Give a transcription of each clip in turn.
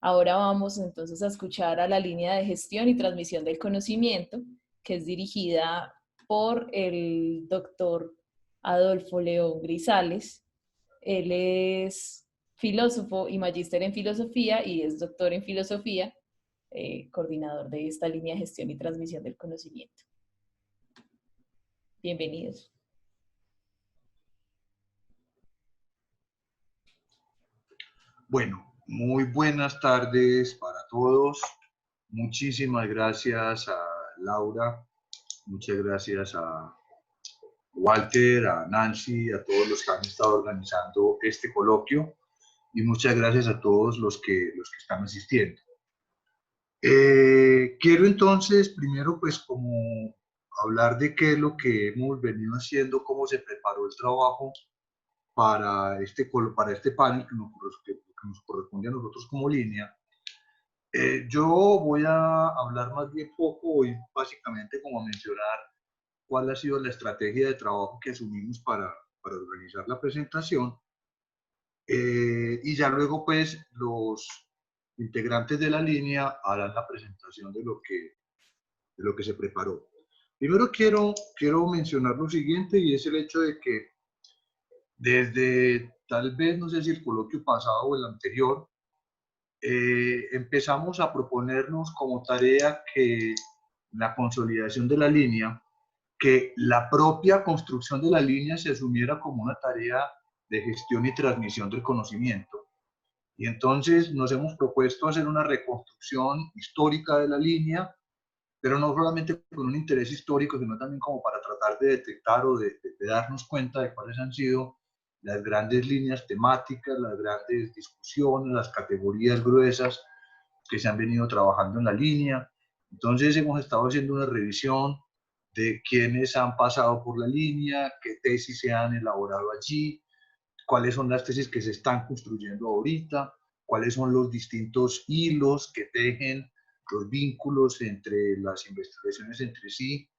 Ahora vamos entonces a escuchar a la línea de gestión y transmisión del conocimiento, que es dirigida por el doctor Adolfo León Grisales. Él es filósofo y magíster en filosofía y es doctor en filosofía, coordinador de esta línea de gestión y transmisión del conocimiento. Bienvenidos. Bueno, muy buenas tardes para todos. Muchísimas gracias a Laura, muchas gracias a Walter, a Nancy, a todos los que han estado organizando este coloquio y muchas gracias a todos los que están asistiendo. Quiero entonces primero pues como hablar de qué es lo que hemos venido haciendo, cómo se preparó el trabajo para este panel que nos corresponde a nosotros como línea. Yo voy a hablar más bien poco hoy, básicamente como a mencionar cuál ha sido la estrategia de trabajo que asumimos para organizar la presentación. Y ya luego pues los integrantes de la línea harán la presentación de lo que se preparó. Primero quiero mencionar lo siguiente y es el hecho de que desde tal vez, no sé si el coloquio pasado o el anterior, empezamos a proponernos como tarea que la consolidación de la línea, que la propia construcción de la línea se asumiera como una tarea de gestión y transmisión del conocimiento. Y entonces nos hemos propuesto hacer una reconstrucción histórica de la línea, pero no solamente con un interés histórico, sino también como para tratar de detectar o de darnos cuenta de cuáles han sido las grandes líneas temáticas, las grandes discusiones, las categorías gruesas que se han venido trabajando en la línea. Entonces hemos estado haciendo una revisión de quiénes han pasado por la línea, qué tesis se han elaborado allí, cuáles son las tesis que se están construyendo ahorita, cuáles son los distintos hilos que tejen los vínculos entre las investigaciones entre sí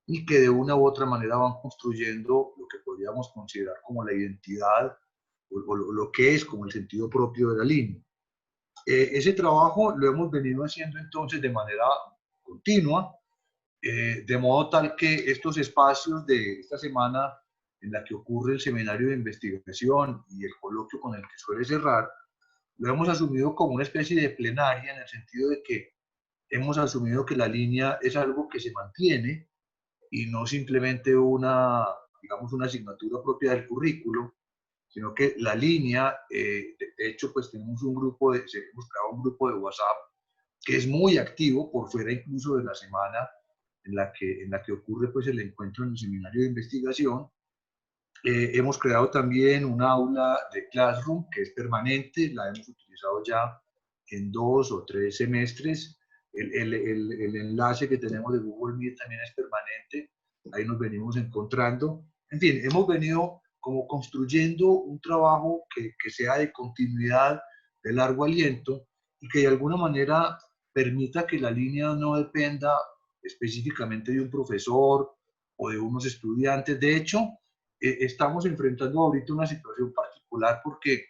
y que de una u otra manera van construyendo lo que podríamos considerar como la identidad o lo que es como el sentido propio de la línea. Ese trabajo lo hemos venido haciendo entonces de manera continua, de modo tal que estos espacios de esta semana en la que ocurre el seminario de investigación y el coloquio con el que suele cerrar, lo hemos asumido como una especie de plenaria en el sentido de que hemos asumido que la línea es algo que se mantiene y no simplemente digamos, una asignatura propia del currículo, sino que la línea, de hecho, pues tenemos hemos creado un grupo de WhatsApp que es muy activo por fuera incluso de la semana en la que ocurre pues el encuentro en el seminario de investigación. Hemos creado también un aula de Classroom que es permanente, la hemos utilizado ya en 2 o 3 semestres. El enlace que tenemos de Google Meet también es permanente, ahí nos venimos encontrando. En fin, hemos venido como construyendo un trabajo que sea de continuidad, de largo aliento y que de alguna manera permita que la línea no dependa específicamente de un profesor o de unos estudiantes. De hecho, estamos enfrentando ahorita una situación particular porque,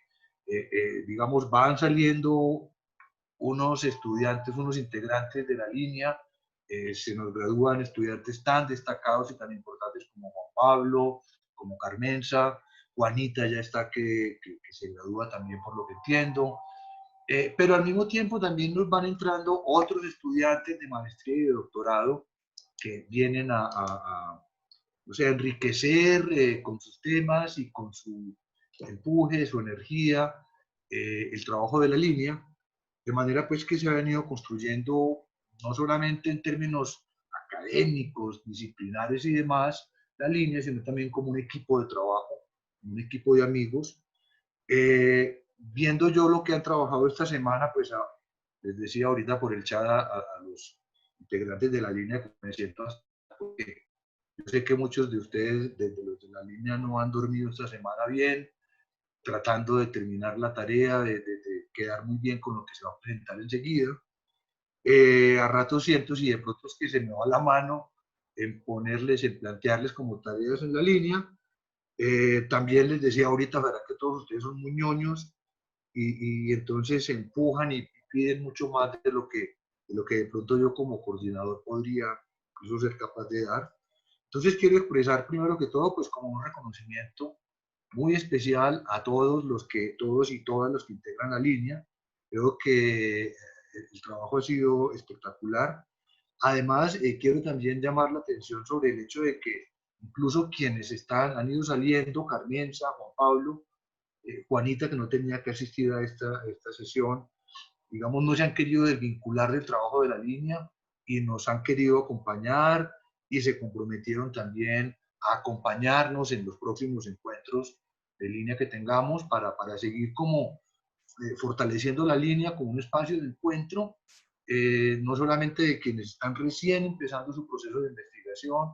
digamos, van saliendo unos estudiantes, unos integrantes de la línea, se nos gradúan estudiantes tan destacados y tan importantes como Juan Pablo, como Carmenza, Juanita ya está que se gradúa también por lo que entiendo, pero al mismo tiempo también nos van entrando otros estudiantes de maestría y de doctorado que vienen o sea, enriquecer con sus temas y con su empuje, su energía, el trabajo de la línea, de manera pues que se ha venido construyendo no solamente en términos académicos, disciplinares y demás, la línea, sino también como un equipo de trabajo, un equipo de amigos. Viendo yo lo que han trabajado esta semana, pues les decía ahorita por el chat a los integrantes de la línea que me siento porque yo sé que muchos de ustedes, desde los de la línea, no han dormido esta semana bien, tratando de terminar la tarea, de quedar muy bien con lo que se va a presentar enseguida. A ratos siento si de pronto es que se me va la mano en ponerles, en plantearles como tareas en la línea. También les decía ahorita, ¿verdad? Que todos ustedes son muy ñoños y entonces se empujan y piden mucho más de lo que de pronto yo como coordinador podría incluso ser capaz de dar. Entonces quiero expresar primero que todo pues como un reconocimiento muy especial a todos y todas los que integran la línea. Creo que el trabajo ha sido espectacular. Además, quiero también llamar la atención sobre el hecho de que incluso quienes han ido saliendo, Carmienza, Juan Pablo, Juanita, que no tenía que asistir a esta sesión, digamos, no se han querido desvincular del trabajo de la línea y nos han querido acompañar y se comprometieron también a acompañarnos en los próximos encuentros de línea que tengamos para seguir como fortaleciendo la línea como un espacio de encuentro, no solamente de quienes están recién empezando su proceso de investigación,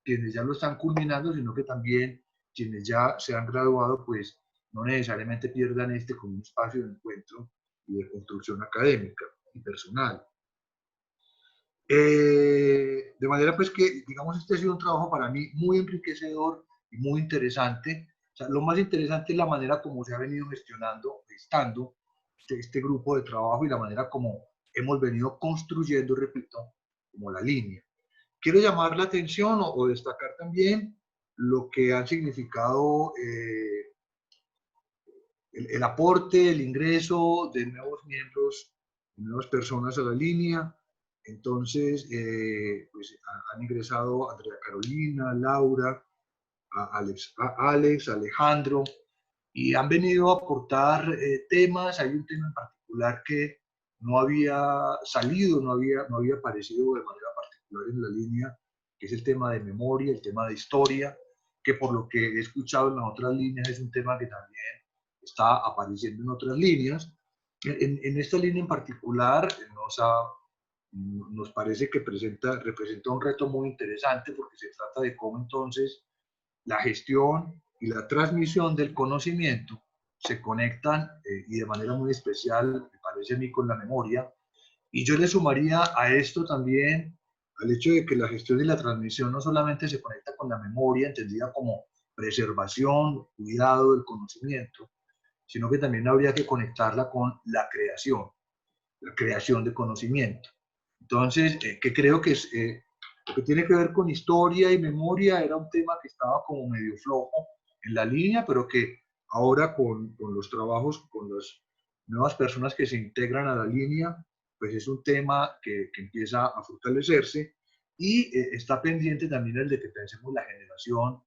quienes ya lo están culminando, sino que también quienes ya se han graduado, pues no necesariamente pierdan este como un espacio de encuentro y de construcción académica y personal. De manera pues que, digamos, este ha sido un trabajo para mí muy enriquecedor y muy interesante. O sea, lo más interesante es la manera como se ha venido gestando este grupo de trabajo y la manera como hemos venido construyendo, repito, como la línea. Quiero llamar la atención o destacar también lo que han significado el aporte, el ingreso de nuevos miembros, de nuevas personas a la línea. Entonces, pues han ingresado Andrea Carolina, Laura, Alex, Alejandro, y han venido a aportar temas. Hay un tema en particular que no había salido, no había aparecido de manera particular en la línea, que es el tema de memoria, el tema de historia, que por lo que he escuchado en las otras líneas es un tema que también está apareciendo en otras líneas. En esta línea en particular nos parece que representa un reto muy interesante porque se trata de cómo entonces la gestión y la transmisión del conocimiento se conectan y de manera muy especial, me parece a mí, con la memoria. Y yo le sumaría a esto también al hecho de que la gestión y la transmisión no solamente se conecta con la memoria, entendida como preservación, cuidado del conocimiento, sino que también habría que conectarla con la creación de conocimiento. Entonces, que creo que es, lo que tiene que ver con historia y memoria era un tema que estaba como medio flojo en la línea, pero que ahora con los trabajos, con las nuevas personas que se integran a la línea, pues es un tema que empieza a fortalecerse y está pendiente también el de que pensemos la generación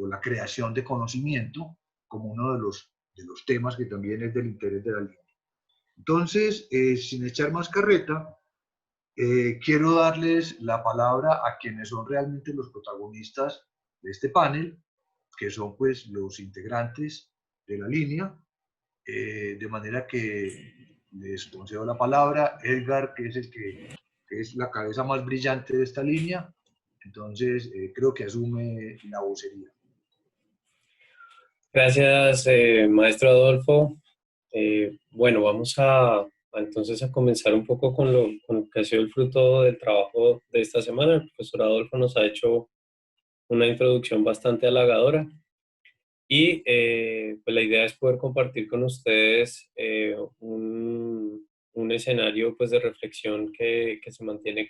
o la creación de conocimiento como uno de los temas que también es del interés de la línea. Entonces, sin echar más carreta, quiero darles la palabra a quienes son realmente los protagonistas de este panel, que son pues los integrantes de la línea, de manera que les concedo la palabra. Edgar, que es que es la cabeza más brillante de esta línea, entonces creo que asume la vocería. Gracias, maestro Adolfo. Bueno, vamos entonces a comenzar un poco con lo que ha sido el fruto del trabajo de esta semana. El profesor Adolfo nos ha hecho una introducción bastante halagadora y pues la idea es poder compartir con ustedes un escenario pues de reflexión que se mantiene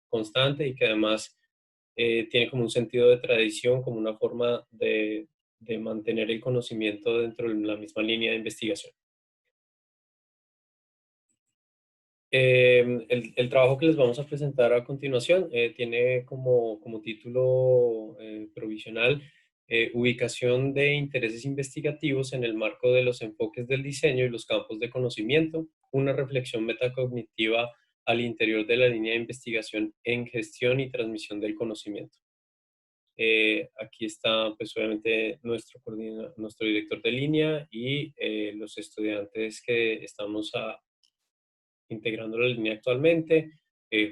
constante y que además tiene como un sentido de tradición, como una forma de mantener el conocimiento dentro de la misma línea de investigación. El trabajo que les vamos a presentar a continuación tiene como título provisional Ubicación de intereses investigativos en el marco de los enfoques del diseño y los campos de conocimiento, una reflexión metacognitiva al interior de la línea de investigación en gestión y transmisión del conocimiento. Aquí está pues obviamente nuestro director de línea y los estudiantes que estamos integrando la línea actualmente,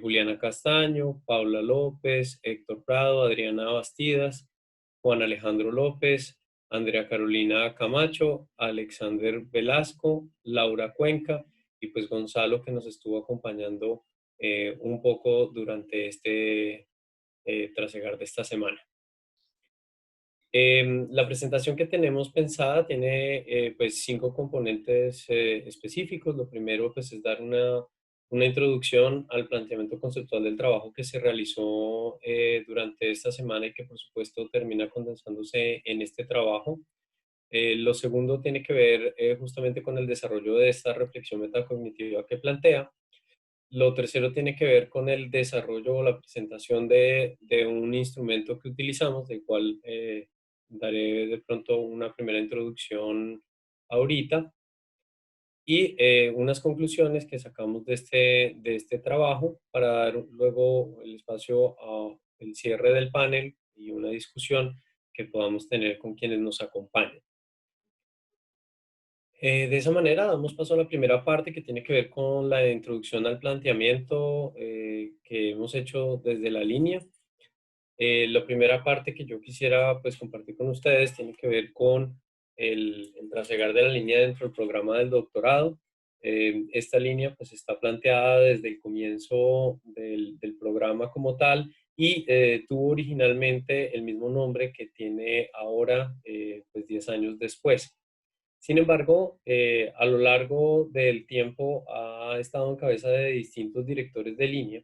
Juliana Castaño, Paula López, Héctor Prado, Adriana Bastidas, Juan Alejandro López, Andrea Carolina Camacho, Alexander Velasco, Laura Cuenca y pues Gonzalo, que nos estuvo acompañando un poco durante este trasegar de esta semana. La presentación que tenemos pensada tiene pues 5 componentes específicos. Lo primero pues es dar una introducción al planteamiento conceptual del trabajo que se realizó durante esta semana y que por supuesto termina condensándose en este trabajo. Lo segundo tiene que ver justamente con el desarrollo de esta reflexión metacognitiva que plantea. Lo tercero tiene que ver con el desarrollo o la presentación de un instrumento que utilizamos, del cual daré de pronto una primera introducción ahorita, y unas conclusiones que sacamos de este trabajo para dar luego el espacio al cierre del panel y una discusión que podamos tener con quienes nos acompañan. De esa manera damos paso a la primera parte que tiene que ver con la introducción al planteamiento que hemos hecho desde la línea. La primera parte que yo quisiera pues compartir con ustedes tiene que ver con el trasegar de la línea dentro del programa del doctorado. Esta línea pues está planteada desde el comienzo del programa como tal y tuvo originalmente el mismo nombre que tiene ahora pues 10 años después. Sin embargo, a lo largo del tiempo ha estado en cabeza de distintos directores de línea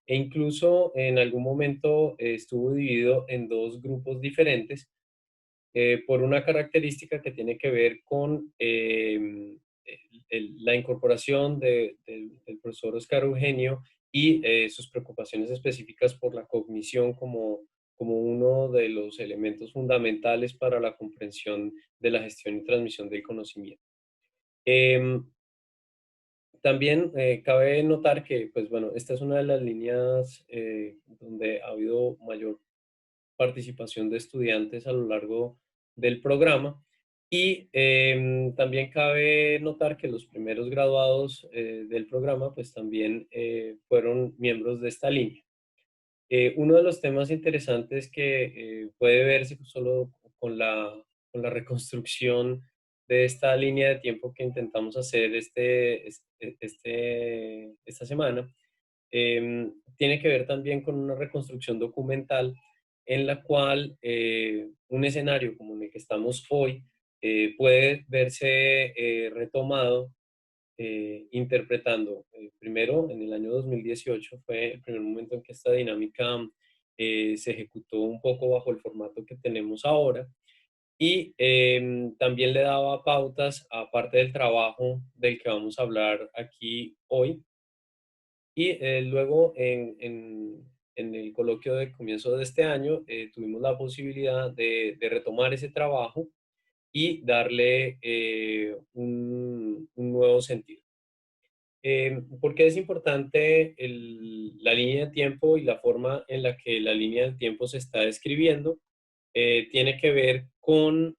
e incluso en algún momento estuvo dividido en 2 grupos diferentes por una característica que tiene que ver con la incorporación del profesor Oscar Eugenio y sus preocupaciones específicas por la cognición como uno de los elementos fundamentales para la comprensión de la gestión y transmisión del conocimiento. También cabe notar que, pues bueno, esta es una de las líneas donde ha habido mayor participación de estudiantes a lo largo del programa y también cabe notar que los primeros graduados del programa pues también fueron miembros de esta línea. Uno de los temas interesantes que puede verse solo con la reconstrucción de esta línea de tiempo que intentamos hacer esta semana, tiene que ver también con una reconstrucción documental en la cual un escenario como en el que estamos hoy puede verse retomado interpretando. Primero, en el año 2018 fue el primer momento en que esta dinámica se ejecutó un poco bajo el formato que tenemos ahora y también le daba pautas a parte del trabajo del que vamos a hablar aquí hoy. Y luego en el coloquio de comienzo de este año tuvimos la posibilidad de retomar ese trabajo y darle un nuevo sentido. ¿Por qué es importante la línea de tiempo y la forma en la que la línea del tiempo se está describiendo? Tiene que ver con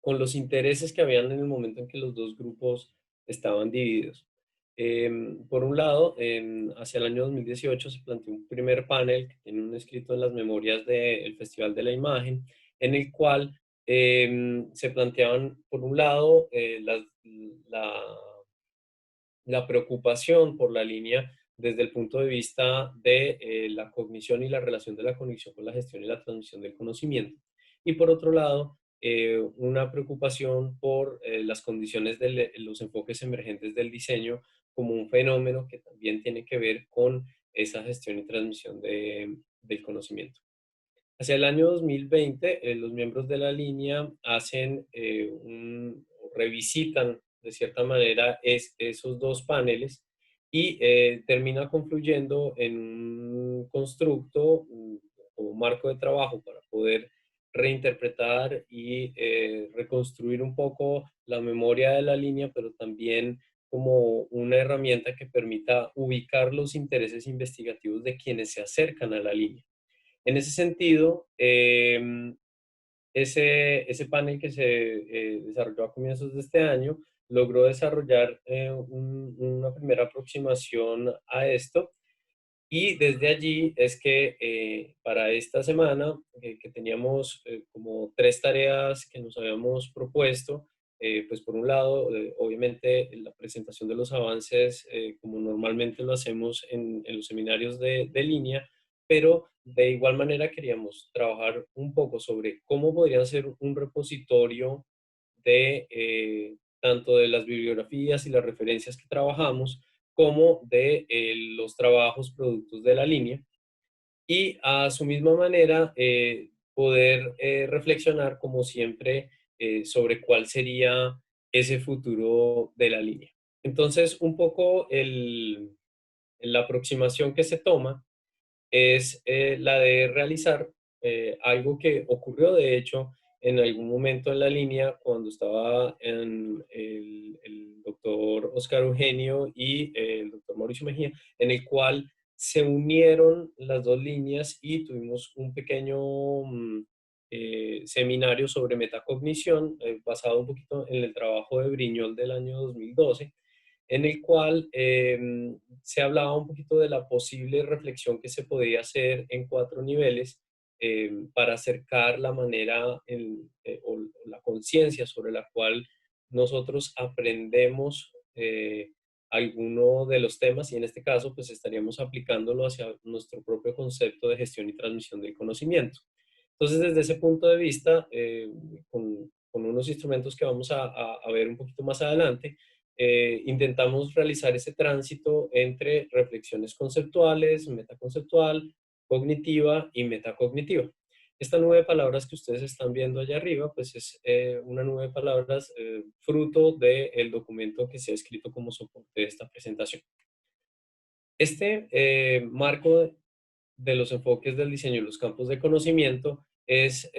los intereses que habían en el momento en que los 2 grupos estaban divididos. Por un lado, hacia el año 2018 se planteó un primer panel que tiene un escrito en las memorias del Festival de la Imagen, en el cual se planteaban, por un lado, la preocupación por la línea desde el punto de vista de la cognición y la relación de la cognición con la gestión y la transmisión del conocimiento. Y por otro lado, una preocupación por las condiciones de los enfoques emergentes del diseño como un fenómeno que también tiene que ver con esa gestión y transmisión del conocimiento. Hacia el año 2020, los miembros de la línea hacen revisitan de cierta manera esos 2 paneles y termina confluyendo en un constructo o marco de trabajo para poder reinterpretar y reconstruir un poco la memoria de la línea, pero también como una herramienta que permita ubicar los intereses investigativos de quienes se acercan a la línea. En ese sentido, ese panel que se desarrolló a comienzos de este año logró desarrollar una primera aproximación a esto y desde allí es que para esta semana que teníamos como 3 tareas que nos habíamos propuesto, pues por un lado, obviamente la presentación de los avances como normalmente lo hacemos en los seminarios de línea, pero de igual manera queríamos trabajar un poco sobre cómo podría ser un repositorio de tanto de las bibliografías y las referencias que trabajamos, como de los trabajos productos de la línea, y a su misma manera poder reflexionar como siempre sobre cuál sería ese futuro de la línea. Entonces, un poco la aproximación que se toma es la de realizar algo que ocurrió, de hecho, en algún momento en la línea, cuando estaba en el doctor Oscar Eugenio y el doctor Mauricio Mejía, en el cual se unieron las dos líneas y tuvimos un pequeño seminario sobre metacognición, basado un poquito en el trabajo de Briñol del año 2012, en el cual se hablaba un poquito de la posible reflexión que se podía hacer en 4 niveles para acercar la manera o la conciencia sobre la cual nosotros aprendemos alguno de los temas, y en este caso pues estaríamos aplicándolo hacia nuestro propio concepto de gestión y transmisión del conocimiento. Entonces, desde ese punto de vista, con unos instrumentos que vamos a ver un poquito más adelante, intentamos realizar ese tránsito entre reflexiones conceptuales, metaconceptual, cognitiva y metacognitiva. Esta nube de palabras que ustedes están viendo allá arriba, pues es una nube de palabras fruto del documento que se ha escrito como soporte de esta presentación. Este marco de los enfoques del diseño y los campos de conocimiento es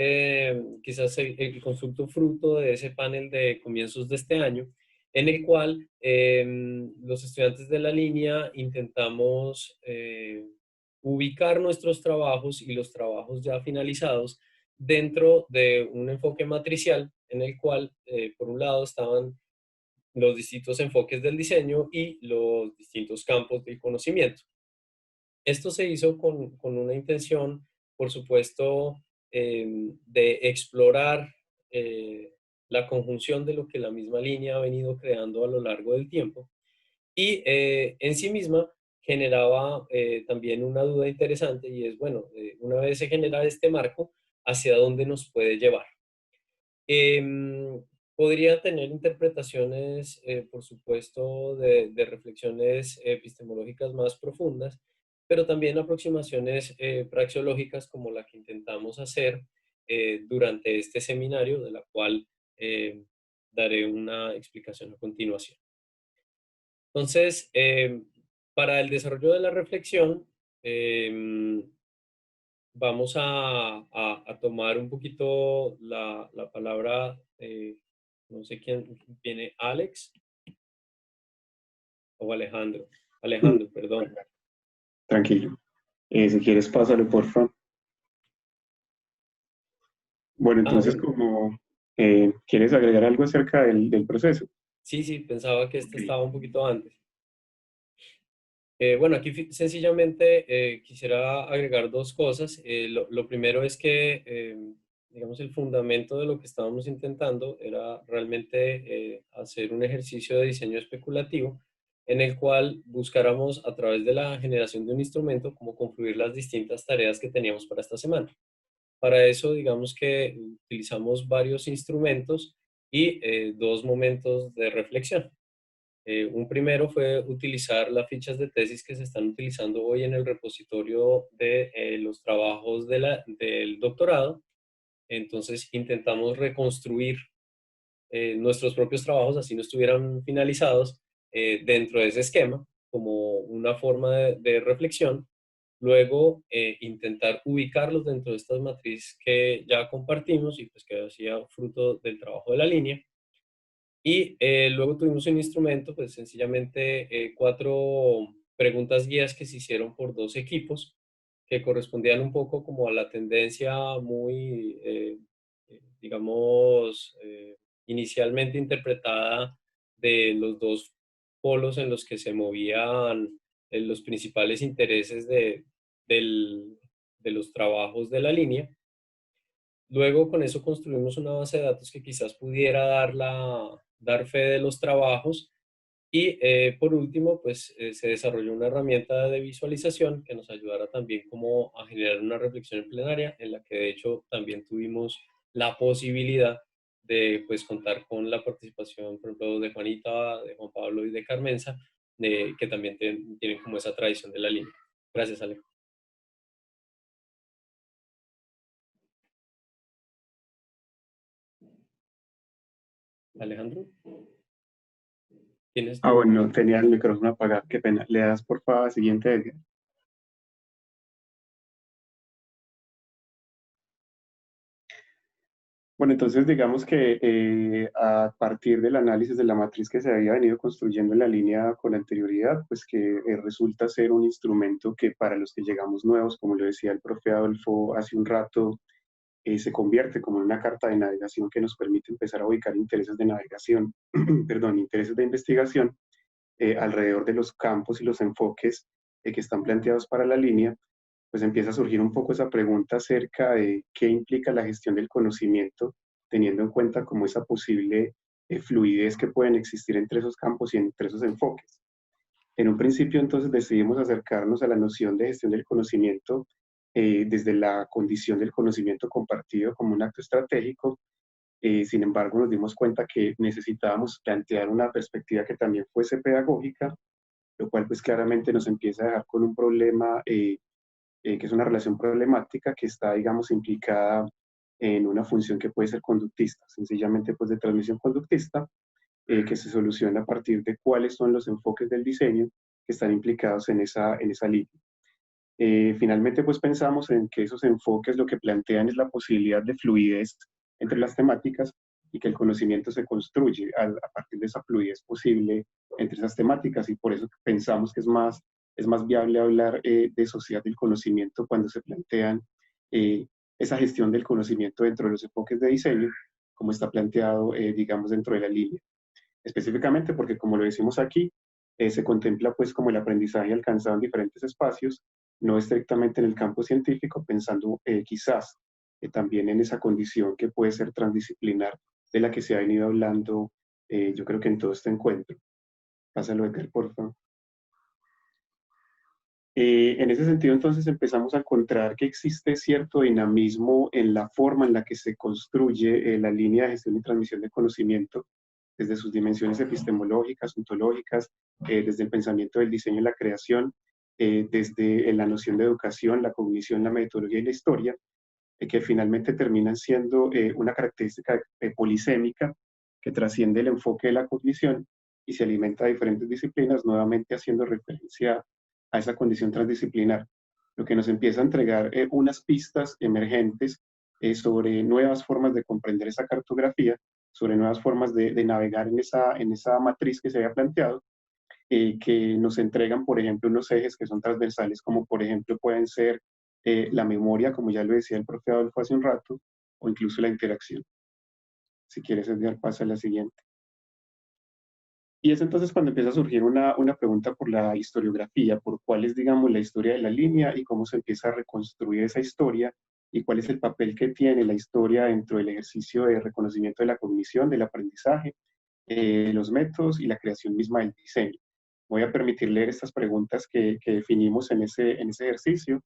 quizás el constructo fruto de ese panel de comienzos de este año, en el cual los estudiantes de la línea intentamos ubicar nuestros trabajos y los trabajos ya finalizados dentro de un enfoque matricial en el cual, por un lado, estaban los distintos enfoques del diseño y los distintos campos del conocimiento. Esto se hizo con una intención, por supuesto, de explorar la conjunción de lo que la misma línea ha venido creando a lo largo del tiempo, y en sí misma generaba también una duda interesante, y es, bueno, una vez se genera este marco, ¿hacia dónde nos puede llevar? Em, Podría tener interpretaciones, por supuesto, de reflexiones epistemológicas más profundas, pero también aproximaciones praxeológicas como la que intentamos hacer durante este seminario, de la cual daré una explicación a continuación. Entonces, para el desarrollo de la reflexión, vamos a tomar un poquito la palabra, no sé quién viene, Alex o Alejandro. Alejandro, perdón. Tranquilo. Si quieres, pásale, por favor. Bueno, entonces, Bueno, como quieres agregar algo acerca del proceso. sí, pensaba que este Ok. estaba un poquito antes. Bueno, aquí sencillamente quisiera agregar dos cosas. Lo primero es que, digamos, el fundamento de lo que estábamos intentando era realmente hacer un ejercicio de diseño especulativo en el cual buscáramos, a través de la generación de un instrumento, cómo confluir las distintas tareas que teníamos para esta semana. Para eso, digamos que utilizamos varios instrumentos y dos momentos de reflexión. Un primero fue utilizar las fichas de tesis que se están utilizando hoy en el repositorio de los trabajos del doctorado. Entonces intentamos reconstruir nuestros propios trabajos, así no estuvieran finalizados, dentro de ese esquema, como una forma de reflexión. Luego intentar ubicarlos dentro de estas matrices que ya compartimos y pues que hacía fruto del trabajo de la línea. Y luego tuvimos un instrumento, pues sencillamente 4 preguntas guías que se hicieron por 2 equipos que correspondían un poco como a la tendencia muy, digamos, inicialmente interpretada de los dos polos en los que se movían los principales intereses de los trabajos de la línea. Luego con eso construimos una base de datos que quizás pudiera dar fe de los trabajos, Y por último, pues se desarrolló una herramienta de visualización que nos ayudara también como a generar una reflexión en plenaria, en la que de hecho también tuvimos la posibilidad de pues contar con la participación, por ejemplo, de Juanita, de Juan Pablo y de Carmenza, que también tienen como esa tradición de la línea. Gracias, Ale. Alejandro, ¿tienes Ah, tu...? bueno, tenía el micrófono apagado, qué pena. ¿Le das por favor siguiente, Edgar? Bueno, entonces digamos que a partir del análisis de la matriz que se había venido construyendo en la línea con anterioridad, pues que resulta ser un instrumento que para los que llegamos nuevos, como lo decía el profe Adolfo hace un rato, se convierte como en una carta de navegación que nos permite empezar a ubicar intereses de navegación, perdón, intereses de investigación alrededor de los campos y los enfoques que están planteados para la línea, pues empieza a surgir un poco esa pregunta acerca de qué implica la gestión del conocimiento, teniendo en cuenta como esa posible fluidez que pueden existir entre esos campos y entre esos enfoques. En un principio, entonces, decidimos acercarnos a la noción de gestión del conocimiento desde la condición del conocimiento compartido como un acto estratégico. Sin embargo, nos dimos cuenta que necesitábamos plantear una perspectiva que también fuese pedagógica, lo cual pues claramente nos empieza a dejar con un problema que es una relación problemática que está, digamos, implicada en una función que puede ser conductista, sencillamente pues de transmisión conductista, que se soluciona a partir de cuáles son los enfoques del diseño que están implicados en esa línea. Finalmente, pues pensamos en que esos enfoques lo que plantean es la posibilidad de fluidez entre las temáticas y que el conocimiento se construye a partir de esa fluidez posible entre esas temáticas y por eso pensamos que es más viable hablar de sociedad del conocimiento cuando se plantean esa gestión del conocimiento dentro de los enfoques de diseño, como está planteado, digamos, dentro de la línea. Específicamente porque, como lo decimos aquí, se contempla pues como el aprendizaje alcanzado en diferentes espacios, no estrictamente en el campo científico, pensando quizás también en esa condición que puede ser transdisciplinar de la que se ha venido hablando, yo creo que en todo este encuentro. Pásalo, Edgar, por favor. En ese sentido, entonces, empezamos a encontrar que existe cierto dinamismo en la forma en la que se construye la línea de gestión y transmisión de conocimiento, desde sus dimensiones epistemológicas, ontológicas, desde el pensamiento del diseño y la creación, desde la noción de educación, la cognición, la metodología y la historia, que finalmente terminan siendo una característica polisémica que trasciende el enfoque de la cognición y se alimenta de diferentes disciplinas, nuevamente haciendo referencia a esa condición transdisciplinar, lo que nos empieza a entregar unas pistas emergentes sobre nuevas formas de comprender esa cartografía, sobre nuevas formas de navegar en esa matriz que se había planteado, que nos entregan, por ejemplo, unos ejes que son transversales, como por ejemplo pueden ser la memoria, como ya lo decía el profe Adolfo hace un rato, o incluso la interacción. Si quieres, Edgar, pasa a la siguiente. Y es entonces cuando empieza a surgir una pregunta por la historiografía, por cuál es, digamos, la historia de la línea y cómo se empieza a reconstruir esa historia y cuál es el papel que tiene la historia dentro del ejercicio de reconocimiento de la cognición, del aprendizaje, los métodos y la creación misma del diseño. Voy a permitir leer estas preguntas que definimos en ese ejercicio,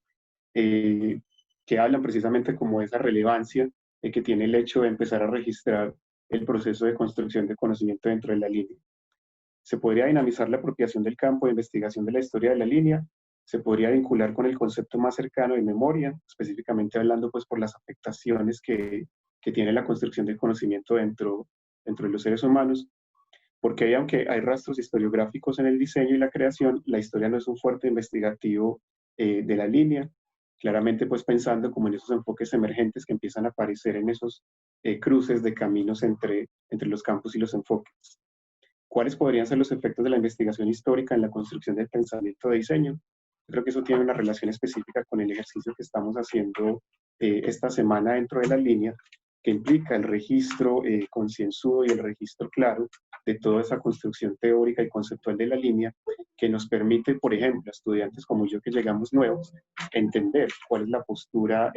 que hablan precisamente como de esa relevancia que tiene el hecho de empezar a registrar el proceso de construcción de conocimiento dentro de la línea. Se podría dinamizar la apropiación del campo de investigación de la historia de la línea, se podría vincular con el concepto más cercano de memoria, específicamente hablando pues por las afectaciones que tiene la construcción del conocimiento dentro de los seres humanos, porque aunque hay rastros historiográficos en el diseño y la creación, la historia no es un fuerte investigativo de la línea, claramente pues pensando como en esos enfoques emergentes que empiezan a aparecer en esos cruces de caminos entre los campos y los enfoques. ¿Cuáles podrían ser los efectos de la investigación histórica en la construcción del pensamiento de diseño? Yo creo que eso tiene una relación específica con el ejercicio que estamos haciendo esta semana dentro de la línea, que implica el registro concienzudo y el registro claro de toda esa construcción teórica y conceptual de la línea, que nos permite, por ejemplo, a estudiantes como yo que llegamos nuevos, entender cuál es la postura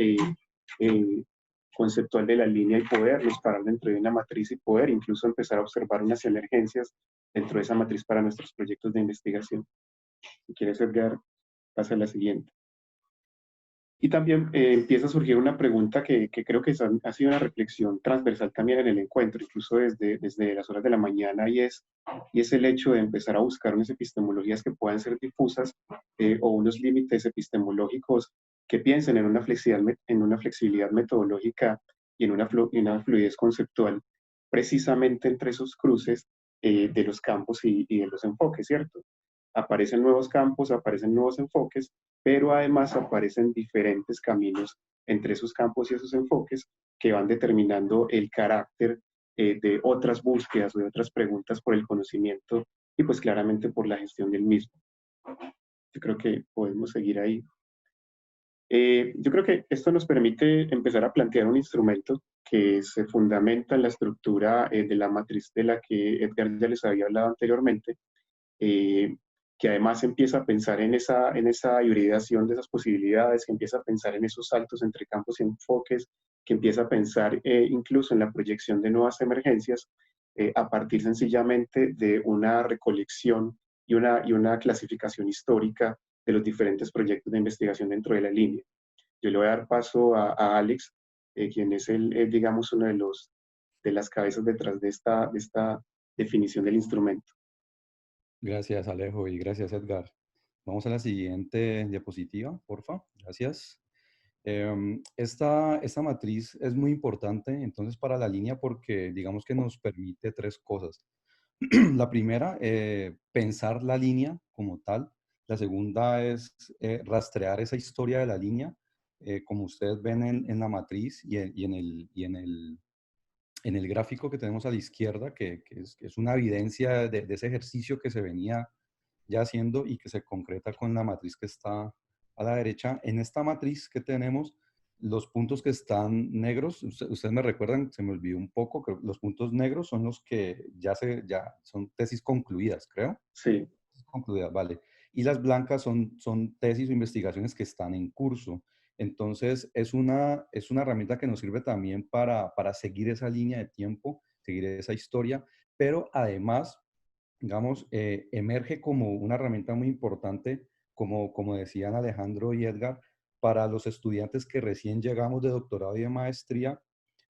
conceptual de la línea y podernos parar dentro de una matriz y poder incluso empezar a observar unas emergencias dentro de esa matriz para nuestros proyectos de investigación. Si quieres, Edgar, pasa a la siguiente. Y también empieza a surgir una pregunta que creo que ha sido una reflexión transversal también en el encuentro, incluso desde las horas de la mañana, y es el hecho de empezar a buscar unas epistemologías que puedan ser difusas o unos límites epistemológicos que piensen en una flexibilidad metodológica y en una fluidez conceptual, precisamente entre esos cruces de los campos y de los enfoques, ¿cierto? Aparecen nuevos campos, aparecen nuevos enfoques, pero además aparecen diferentes caminos entre esos campos y esos enfoques que van determinando el carácter de otras búsquedas o de otras preguntas por el conocimiento y pues claramente por la gestión del mismo. Yo creo que podemos seguir ahí. Yo creo que esto nos permite empezar a plantear un instrumento que se fundamenta en la estructura de la matriz de la que Edgar ya les había hablado anteriormente, eh, que además empieza a pensar en esa hibridación de esas posibilidades, que empieza a pensar en esos saltos entre campos y enfoques, que empieza a pensar incluso en la proyección de nuevas emergencias a partir sencillamente de una recolección y una clasificación histórica de los diferentes proyectos de investigación dentro de la línea. Yo le voy a dar paso a Alex, quien es digamos, uno de las cabezas detrás de esta definición del instrumento. Gracias, Alejo, y gracias, Edgar. Vamos a la siguiente diapositiva, porfa. Gracias. Esta matriz es muy importante, entonces, para la línea porque digamos que nos permite tres cosas. La primera, pensar la línea como tal. La segunda es rastrear esa historia de la línea, como ustedes ven en la matriz y en el gráfico que tenemos a la izquierda, que es una evidencia de ese ejercicio que se venía ya haciendo y que se concreta con la matriz que está a la derecha. En esta matriz que tenemos, los puntos que están negros, ustedes me recuerdan, se me olvidó un poco, que los puntos negros son los que ya son tesis concluidas, creo. Sí. Concluidas, vale. Y las blancas son tesis o investigaciones que están en curso. Entonces, es una herramienta que nos sirve también para seguir esa línea de tiempo, seguir esa historia, pero además, digamos, emerge como una herramienta muy importante, como decían Alejandro y Edgar, para los estudiantes que recién llegamos de doctorado y de maestría,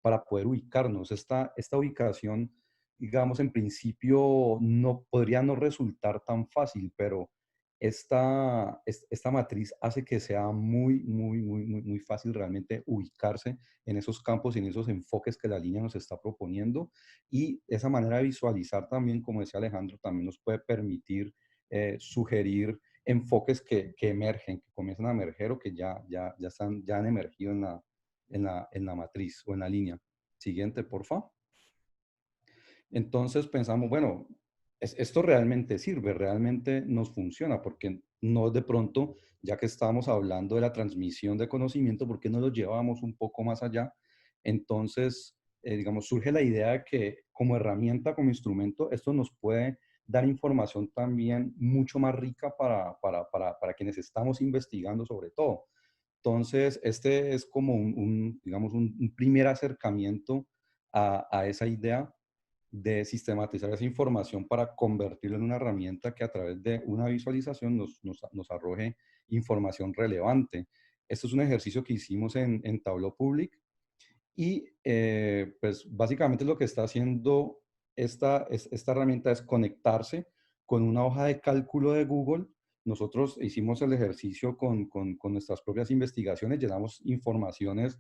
para poder ubicarnos. Esta ubicación, digamos, en principio podría no resultar tan fácil, pero esta matriz hace que sea muy fácil realmente ubicarse en esos campos y en esos enfoques que la línea nos está proponiendo. Y esa manera de visualizar también, como decía Alejandro, también nos puede permitir sugerir enfoques que emergen, que comienzan a emerger o que ya han emergido en la matriz o en la línea. Siguiente, por favor. Entonces pensamos, bueno, esto realmente sirve, realmente nos funciona, porque no de pronto, ya que estamos hablando de la transmisión de conocimiento, ¿por qué no lo llevamos un poco más allá? Entonces, digamos, surge la idea de que como herramienta, como instrumento, esto nos puede dar información también mucho más rica para quienes estamos investigando sobre todo. Entonces, este es como digamos, un primer acercamiento a esa idea de sistematizar esa información para convertirla en una herramienta que a través de una visualización nos arroje información relevante. Esto es un ejercicio que hicimos en Tableau Public y pues básicamente lo que está haciendo esta herramienta es conectarse con una hoja de cálculo de Google. Nosotros hicimos el ejercicio con nuestras propias investigaciones, llenamos informaciones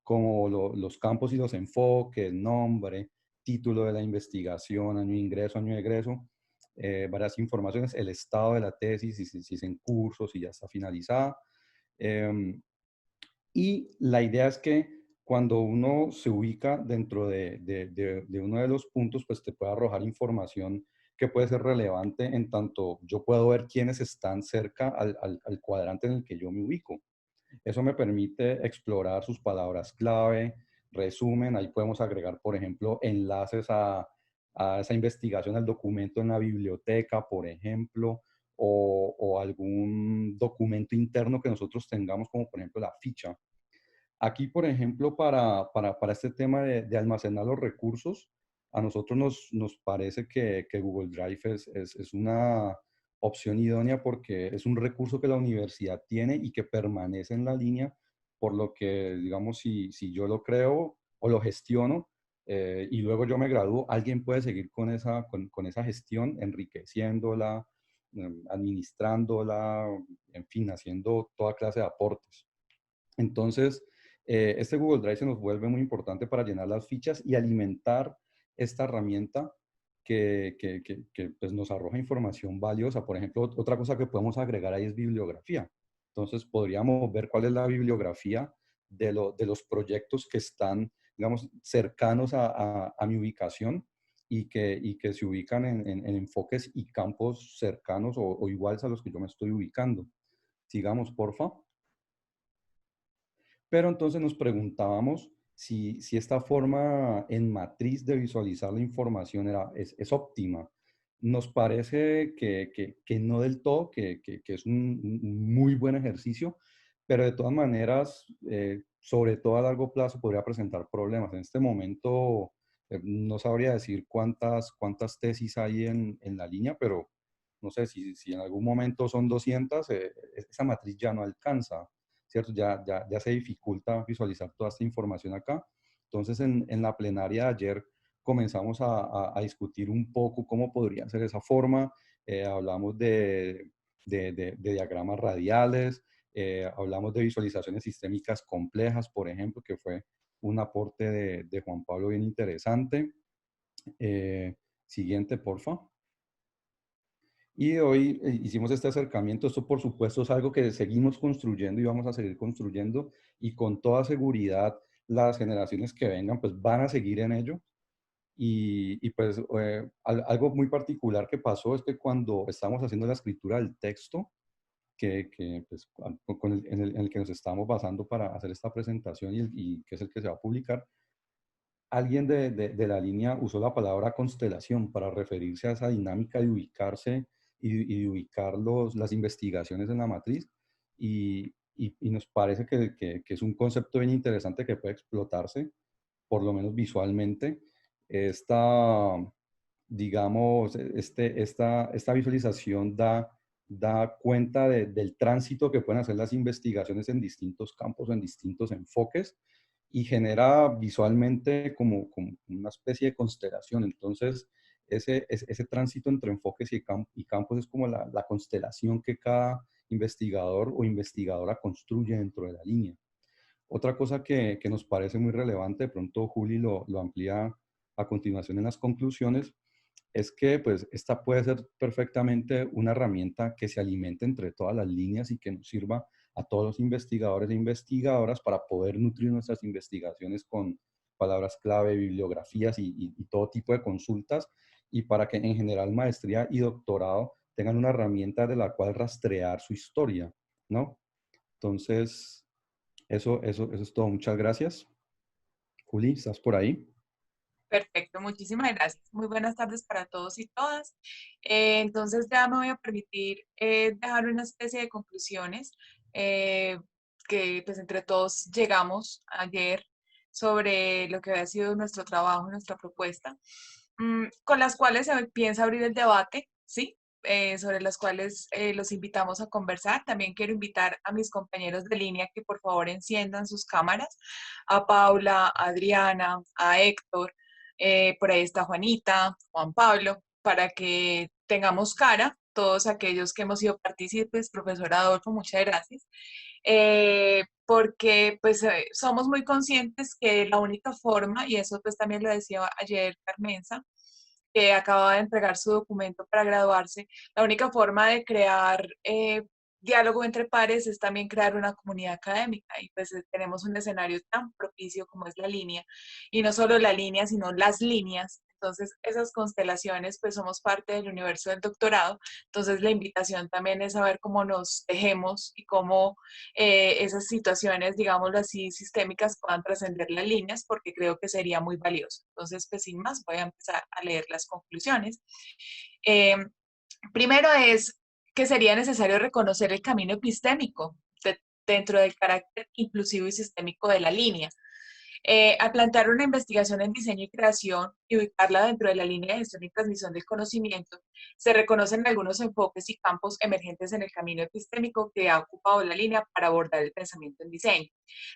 como los campos y los enfoques, nombre, título de la investigación, año de ingreso, año de egreso, varias informaciones, el estado de la tesis, si es en curso, si ya está finalizada. Y la idea es que cuando uno se ubica dentro de uno de los puntos, pues te puede arrojar información que puede ser relevante en tanto yo puedo ver quiénes están cerca al cuadrante en el que yo me ubico. Eso me permite explorar sus palabras clave, resumen, ahí podemos agregar, por ejemplo, enlaces a esa investigación, al documento en la biblioteca, por ejemplo, o algún documento interno que nosotros tengamos, como por ejemplo la ficha. Aquí, por ejemplo, para este tema de almacenar los recursos, a nosotros nos parece que Google Drive es una opción idónea porque es un recurso que la universidad tiene y que permanece en la línea, por lo que, digamos, si yo lo creo o lo gestiono y luego yo me gradúo, alguien puede seguir con esa gestión, enriqueciéndola, administrándola, en fin, haciendo toda clase de aportes. Entonces, este Google Drive se nos vuelve muy importante para llenar las fichas y alimentar esta herramienta que pues nos arroja información valiosa. Por ejemplo, otra cosa que podemos agregar ahí es bibliografía. Entonces, podríamos ver cuál es la bibliografía de los proyectos que están, digamos, cercanos a mi ubicación y que se ubican en enfoques y campos cercanos o iguales a los que yo me estoy ubicando. Sigamos, porfa. Pero entonces nos preguntábamos si esta forma en matriz de visualizar la información es óptima. Nos parece que no del todo, que es un muy buen ejercicio, pero de todas maneras, sobre todo a largo plazo, podría presentar problemas. En este momento no sabría decir cuántas tesis hay en la línea, pero no sé si en algún momento son 200, esa matriz ya no alcanza. ¿Cierto? Ya se dificulta visualizar toda esta información acá. Entonces, en la plenaria de ayer comenzamos a discutir un poco cómo podría ser esa forma. Hablamos de diagramas radiales, hablamos de visualizaciones sistémicas complejas, por ejemplo, que fue un aporte de Juan Pablo bien interesante. Siguiente, porfa. Y hoy hicimos este acercamiento. Esto, por supuesto, es algo que seguimos construyendo y vamos a seguir construyendo. Y con toda seguridad, las generaciones que vengan, pues van a seguir en ello. Y pues algo muy particular que pasó es que cuando estamos haciendo la escritura del texto, pues, en el que nos estamos basando para hacer esta presentación y que es el que se va a publicar, alguien de la línea usó la palabra constelación para referirse a esa dinámica de ubicarse y de ubicar las investigaciones en la matriz. Y nos parece que es un concepto bien interesante que puede explotarse, por lo menos visualmente. Esta, digamos, esta visualización da cuenta del tránsito que pueden hacer las investigaciones en distintos campos, en distintos enfoques, y genera visualmente como una especie de constelación. Entonces, ese tránsito entre enfoques y campos es como la constelación que cada investigador o investigadora construye dentro de la línea. Otra cosa que nos parece muy relevante, de pronto Juli lo amplía a continuación en las conclusiones, es que pues esta puede ser perfectamente una herramienta que se alimente entre todas las líneas y que nos sirva a todos los investigadores e investigadoras para poder nutrir nuestras investigaciones con palabras clave, bibliografías y todo tipo de consultas, y para que en general maestría y doctorado tengan una herramienta de la cual rastrear su historia, ¿no? Entonces, eso es todo. Muchas gracias. Juli, ¿estás por ahí? Perfecto, muchísimas gracias. Muy buenas tardes para todos y todas. Entonces ya me voy a permitir dejar una especie de conclusiones que pues entre todos llegamos ayer sobre lo que había sido nuestro trabajo, nuestra propuesta, con las cuales se piensa abrir el debate, ¿sí? Sobre las cuales los invitamos a conversar. También quiero invitar a mis compañeros de línea que por favor enciendan sus cámaras, a Paula, a Adriana, a Héctor, por ahí está Juanita, Juan Pablo, para que tengamos cara, todos aquellos que hemos sido partícipes. Profesor Adolfo, muchas gracias. Porque pues somos muy conscientes que la única forma, y eso pues también lo decía ayer Carmenza, que acaba de entregar su documento para graduarse, la única forma de crear diálogo entre pares es también crear una comunidad académica, y pues tenemos un escenario tan propicio como es la línea, y no solo la línea, sino las líneas. Entonces, esas constelaciones, pues somos parte del universo del doctorado. Entonces, la invitación también es saber cómo nos tejemos y cómo esas situaciones, digámoslo así, sistémicas puedan trascender las líneas, porque creo que sería muy valioso. Entonces, pues sin más, voy a empezar a leer las conclusiones. Eh, Primero es que sería necesario reconocer el camino epistémico dentro del carácter inclusivo y sistémico de la línea. Al plantear una investigación en diseño y creación y ubicarla dentro de la línea de gestión y transmisión del conocimiento, se reconocen algunos enfoques y campos emergentes en el camino epistémico que ha ocupado la línea para abordar el pensamiento en diseño.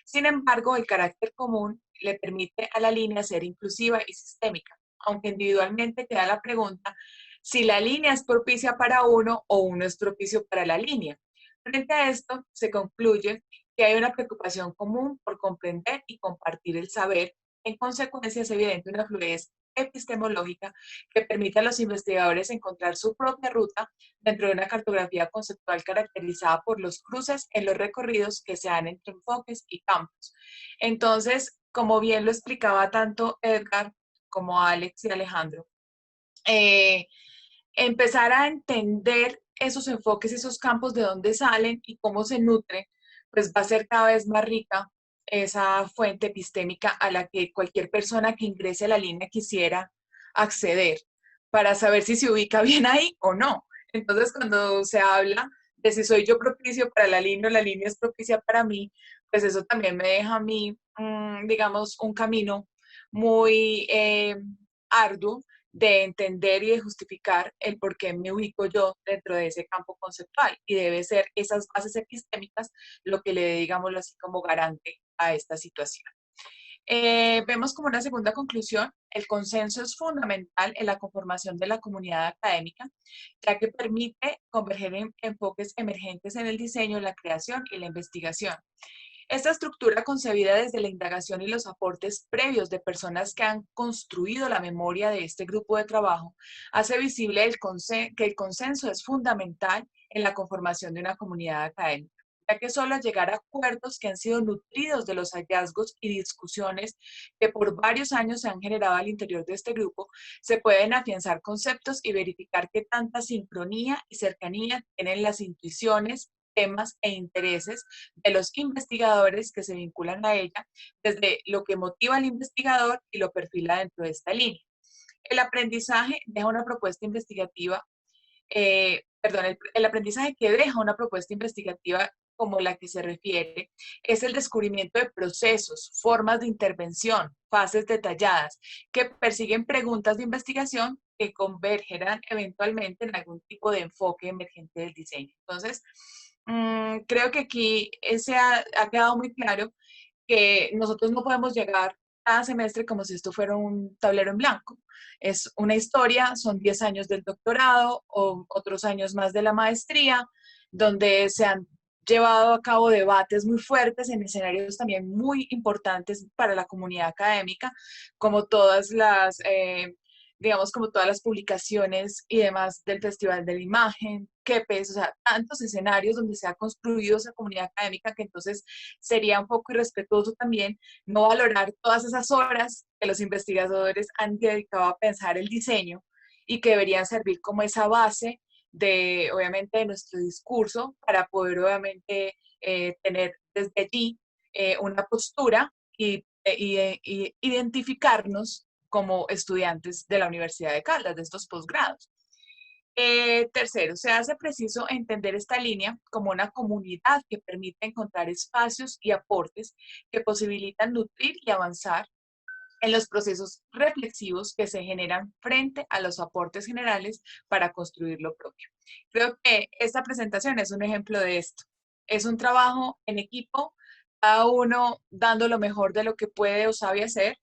Sin embargo, el carácter común le permite a la línea ser inclusiva y sistémica, aunque individualmente queda la pregunta si la línea es propicia para uno o uno es propicio para la línea. Frente a esto, se concluye que hay una preocupación común por comprender y compartir el saber. En consecuencia, es evidente una fluidez epistemológica que permite a los investigadores encontrar su propia ruta dentro de una cartografía conceptual caracterizada por los cruces en los recorridos que se dan entre enfoques y campos. Entonces, como bien lo explicaba tanto Edgar como Alex y Alejandro, empezar a entender esos enfoques, esos campos de dónde salen y cómo se nutren, pues va a ser cada vez más rica esa fuente epistémica a la que cualquier persona que ingrese a la línea quisiera acceder para saber si se ubica bien ahí o no. Entonces, cuando se habla de si soy yo propicio para la línea o la línea es propicia para mí, pues eso también me deja a mí, digamos, un camino muy arduo de entender y de justificar el por qué me ubico yo dentro de ese campo conceptual. Y debe ser esas bases epistémicas lo que le dé, digámoslo así, como garante a esta situación. Vemos como una segunda conclusión, el consenso es fundamental en la conformación de la comunidad académica, ya que permite converger en enfoques emergentes en el diseño, la creación y la investigación. Esta estructura concebida desde la indagación y los aportes previos de personas que han construido la memoria de este grupo de trabajo hace visible que el consenso es fundamental en la conformación de una comunidad académica, ya que solo al llegar a acuerdos que han sido nutridos de los hallazgos y discusiones que por varios años se han generado al interior de este grupo, se pueden afianzar conceptos y verificar qué tanta sincronía y cercanía tienen las intuiciones, temas e intereses de los investigadores que se vinculan a ella, desde lo que motiva al investigador y lo perfila dentro de esta línea. El aprendizaje deja una propuesta investigativa, el aprendizaje que deja una propuesta investigativa como la que se refiere, es el descubrimiento de procesos, formas de intervención, fases detalladas, que persiguen preguntas de investigación que convergerán eventualmente en algún tipo de enfoque emergente del diseño. Entonces, creo que aquí ha quedado muy claro que nosotros no podemos llegar cada semestre como si esto fuera un tablero en blanco. Es una historia, son 10 años del doctorado o otros años más de la maestría, donde se han llevado a cabo debates muy fuertes en escenarios también muy importantes para la comunidad académica, como todas las, digamos, como todas las publicaciones y demás del Festival de la Imagen, QEPES, o sea, tantos escenarios donde se ha construido esa comunidad académica que entonces sería un poco irrespetuoso también no valorar todas esas horas que los investigadores han dedicado a pensar el diseño y que deberían servir como esa base de, obviamente, de nuestro discurso para poder, obviamente, tener desde allí una postura y identificarnos como estudiantes de la Universidad de Caldas, de estos posgrados. Tercero, se hace preciso entender esta línea como una comunidad que permite encontrar espacios y aportes que posibilitan nutrir y avanzar en los procesos reflexivos que se generan frente a los aportes generales para construir lo propio. Creo que esta presentación es un ejemplo de esto. Es un trabajo en equipo, cada uno dando lo mejor de lo que puede o sabe hacer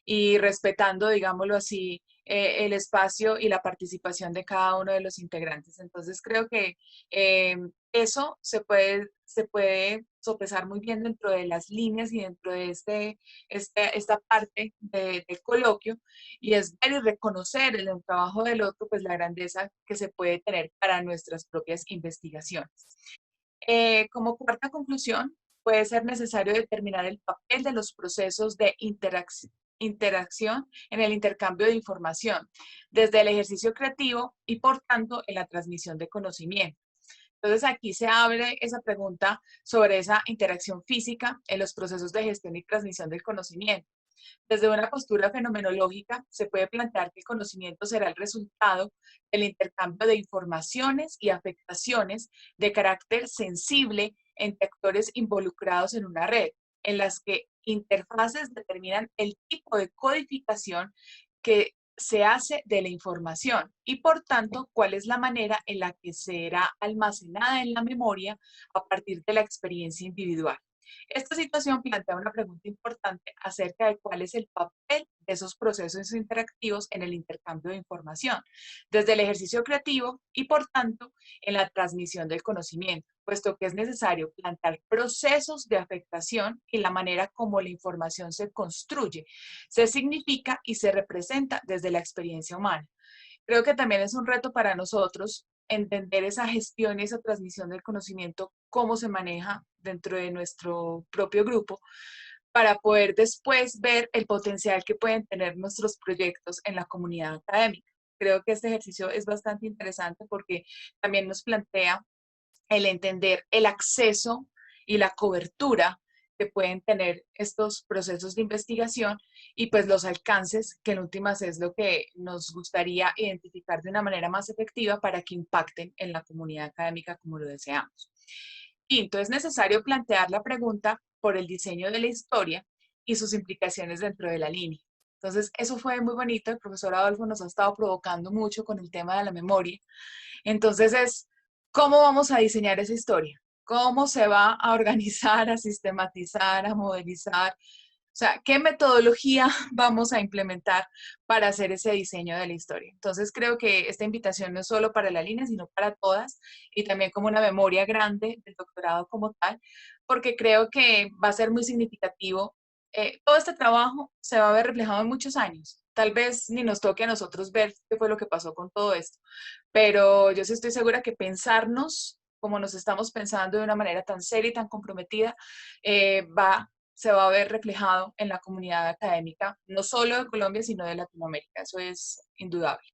y respetando, digámoslo así, el espacio y la participación de cada uno de los integrantes. Entonces creo que eso se puede sopesar muy bien dentro de las líneas y dentro de esta parte del coloquio, y es ver y reconocer en el trabajo del otro, pues la grandeza que se puede tener para nuestras propias investigaciones. Como cuarta conclusión, puede ser necesario determinar el papel de los procesos de interacción en el intercambio de información, desde el ejercicio creativo y, por tanto, en la transmisión de conocimiento. Entonces, aquí se abre esa pregunta sobre esa interacción física en los procesos de gestión y transmisión del conocimiento. Desde una postura fenomenológica, se puede plantear que el conocimiento será el resultado del intercambio de informaciones y afectaciones de carácter sensible entre actores involucrados en una red, en las que interfaces determinan el tipo de codificación que se hace de la información y, por tanto, cuál es la manera en la que será almacenada en la memoria a partir de la experiencia individual. Esta situación plantea una pregunta importante acerca de cuál es el papel de esos procesos interactivos en el intercambio de información, desde el ejercicio creativo y, por tanto, en la transmisión del conocimiento, puesto que es necesario plantear procesos de afectación y la manera como la información se construye, se significa y se representa desde la experiencia humana. Creo que también es un reto para nosotros entender esa gestión y esa transmisión del conocimiento, cómo se maneja dentro de nuestro propio grupo, para poder después ver el potencial que pueden tener nuestros proyectos en la comunidad académica. Creo que este ejercicio es bastante interesante porque también nos plantea el entender el acceso y la cobertura que pueden tener estos procesos de investigación y pues los alcances, que en últimas es lo que nos gustaría identificar de una manera más efectiva para que impacten en la comunidad académica como lo deseamos. Quinto, es necesario plantear la pregunta por el diseño de la historia y sus implicaciones dentro de la línea. Entonces, eso fue muy bonito. El profesor Adolfo nos ha estado provocando mucho con el tema de la memoria. Entonces, es cómo vamos a diseñar esa historia, cómo se va a organizar, a sistematizar, a modelizar. O sea, ¿qué metodología vamos a implementar para hacer ese diseño de la historia? Entonces, creo que esta invitación no es solo para la línea, sino para todas, y también como una memoria grande del doctorado como tal, porque creo que va a ser muy significativo. Todo este trabajo se va a ver reflejado en muchos años. Tal vez ni nos toque a nosotros ver qué fue lo que pasó con todo esto, pero yo sí estoy segura que pensarnos como nos estamos pensando de una manera tan seria y tan comprometida, se va a ver reflejado en la comunidad académica, no solo de Colombia, sino de Latinoamérica. Eso es indudable.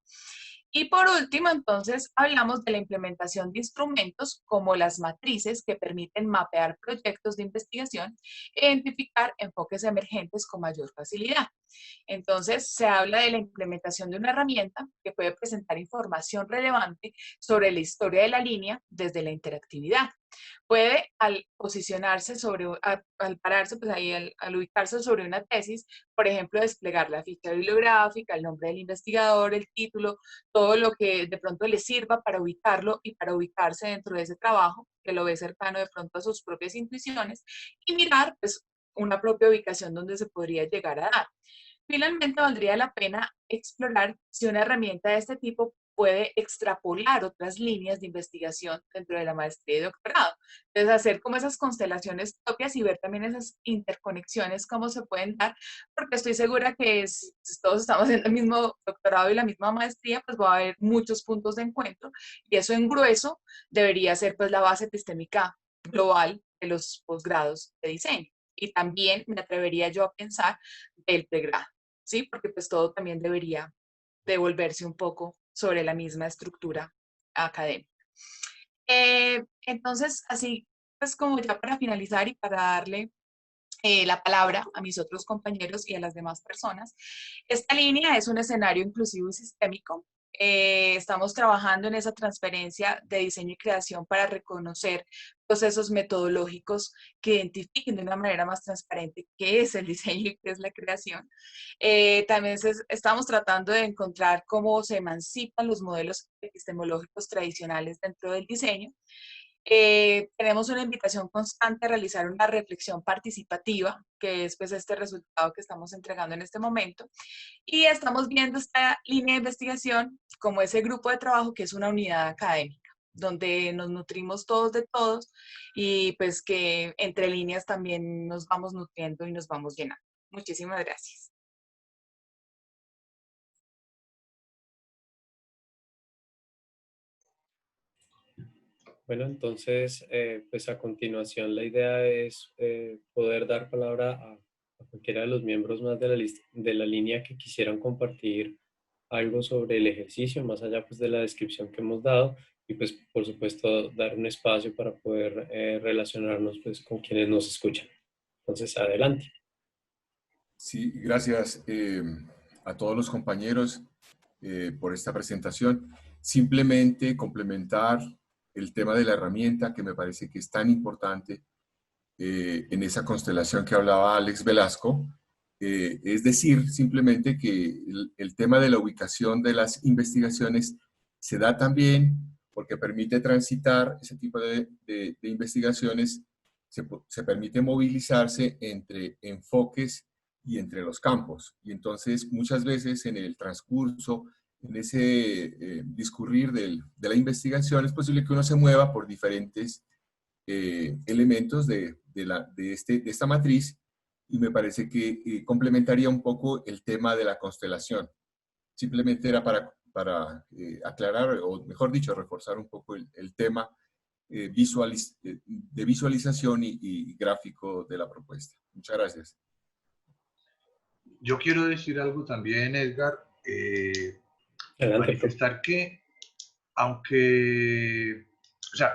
Y por último, entonces, hablamos de la implementación de instrumentos como las matrices que permiten mapear proyectos de investigación e identificar enfoques emergentes con mayor facilidad. Entonces, se habla de la implementación de una herramienta que puede presentar información relevante sobre la historia de la línea desde la interactividad. Puede, al posicionarse al pararse, pues ahí, al ubicarse sobre una tesis, por ejemplo, desplegar la ficha bibliográfica, el nombre del investigador, el título, todo lo que de pronto le sirva para ubicarlo y para ubicarse dentro de ese trabajo, que lo ve cercano de pronto a sus propias intuiciones, y mirar, pues, una propia ubicación donde se podría llegar a dar. Finalmente, valdría la pena explorar si una herramienta de este tipo puede extrapolar otras líneas de investigación dentro de la maestría y doctorado. Entonces, hacer como esas constelaciones propias y ver también esas interconexiones, cómo se pueden dar, porque estoy segura que si todos estamos haciendo el mismo doctorado y la misma maestría, pues va a haber muchos puntos de encuentro y eso en grueso debería ser pues la base epistémica global de los posgrados de diseño. Y también me atrevería yo a pensar del pregrado. ¿Sí? Porque pues todo también debería devolverse un poco sobre la misma estructura académica. Entonces, así pues como ya para finalizar y para darle la palabra a mis otros compañeros y a las demás personas, esta línea es un escenario inclusivo y sistémico. Estamos trabajando en esa transferencia de diseño y creación para reconocer procesos metodológicos que identifiquen de una manera más transparente qué es el diseño y qué es la creación. También estamos tratando de encontrar cómo se emancipan los modelos epistemológicos tradicionales dentro del diseño. Tenemos una invitación constante a realizar una reflexión participativa, que es pues este resultado que estamos entregando en este momento. Y estamos viendo esta línea de investigación como ese grupo de trabajo que es una unidad académica, donde nos nutrimos todos de todos y pues que entre líneas también nos vamos nutriendo y nos vamos llenando. Muchísimas gracias. Bueno, entonces, pues a continuación la idea es poder dar palabra a cualquiera de los miembros más de de la línea que quisieran compartir algo sobre el ejercicio, más allá pues de la descripción que hemos dado, y pues por supuesto dar un espacio para poder relacionarnos pues con quienes nos escuchan. Entonces, adelante. Sí, gracias a todos los compañeros por esta presentación. Simplemente complementar el tema de la herramienta que me parece que es tan importante en esa constelación que hablaba Alex Velasco. Es decir, simplemente que el tema de la ubicación de las investigaciones se da también porque permite transitar ese tipo de investigaciones, se permite movilizarse entre enfoques y entre los campos. Y entonces muchas veces en el transcurso, en ese discurrir de la investigación, es posible que uno se mueva por diferentes elementos de esta matriz, y me parece que complementaría un poco el tema de la constelación. Simplemente era para aclarar, o mejor dicho, reforzar un poco el tema de visualización y gráfico de la propuesta. Muchas gracias. Yo quiero decir algo también, Edgar, manifestar que, aunque, o sea,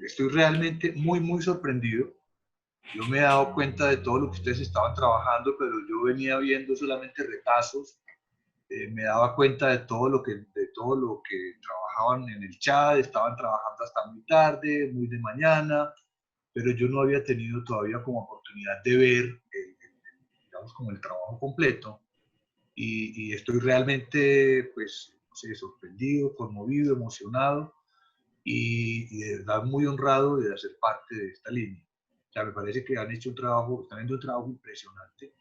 estoy realmente muy sorprendido. Yo me he dado cuenta de todo lo que ustedes estaban trabajando, pero yo venía viendo solamente retazos. Me daba cuenta de todo lo que trabajaban en el chat, estaban trabajando hasta muy tarde, muy de mañana, pero yo no había tenido todavía como oportunidad de ver, digamos, como el trabajo completo. Y estoy realmente, pues, no sé, sorprendido, conmovido, emocionado y de verdad muy honrado de hacer parte de esta línea. O sea, me parece que han hecho un trabajo, están haciendo un trabajo impresionante.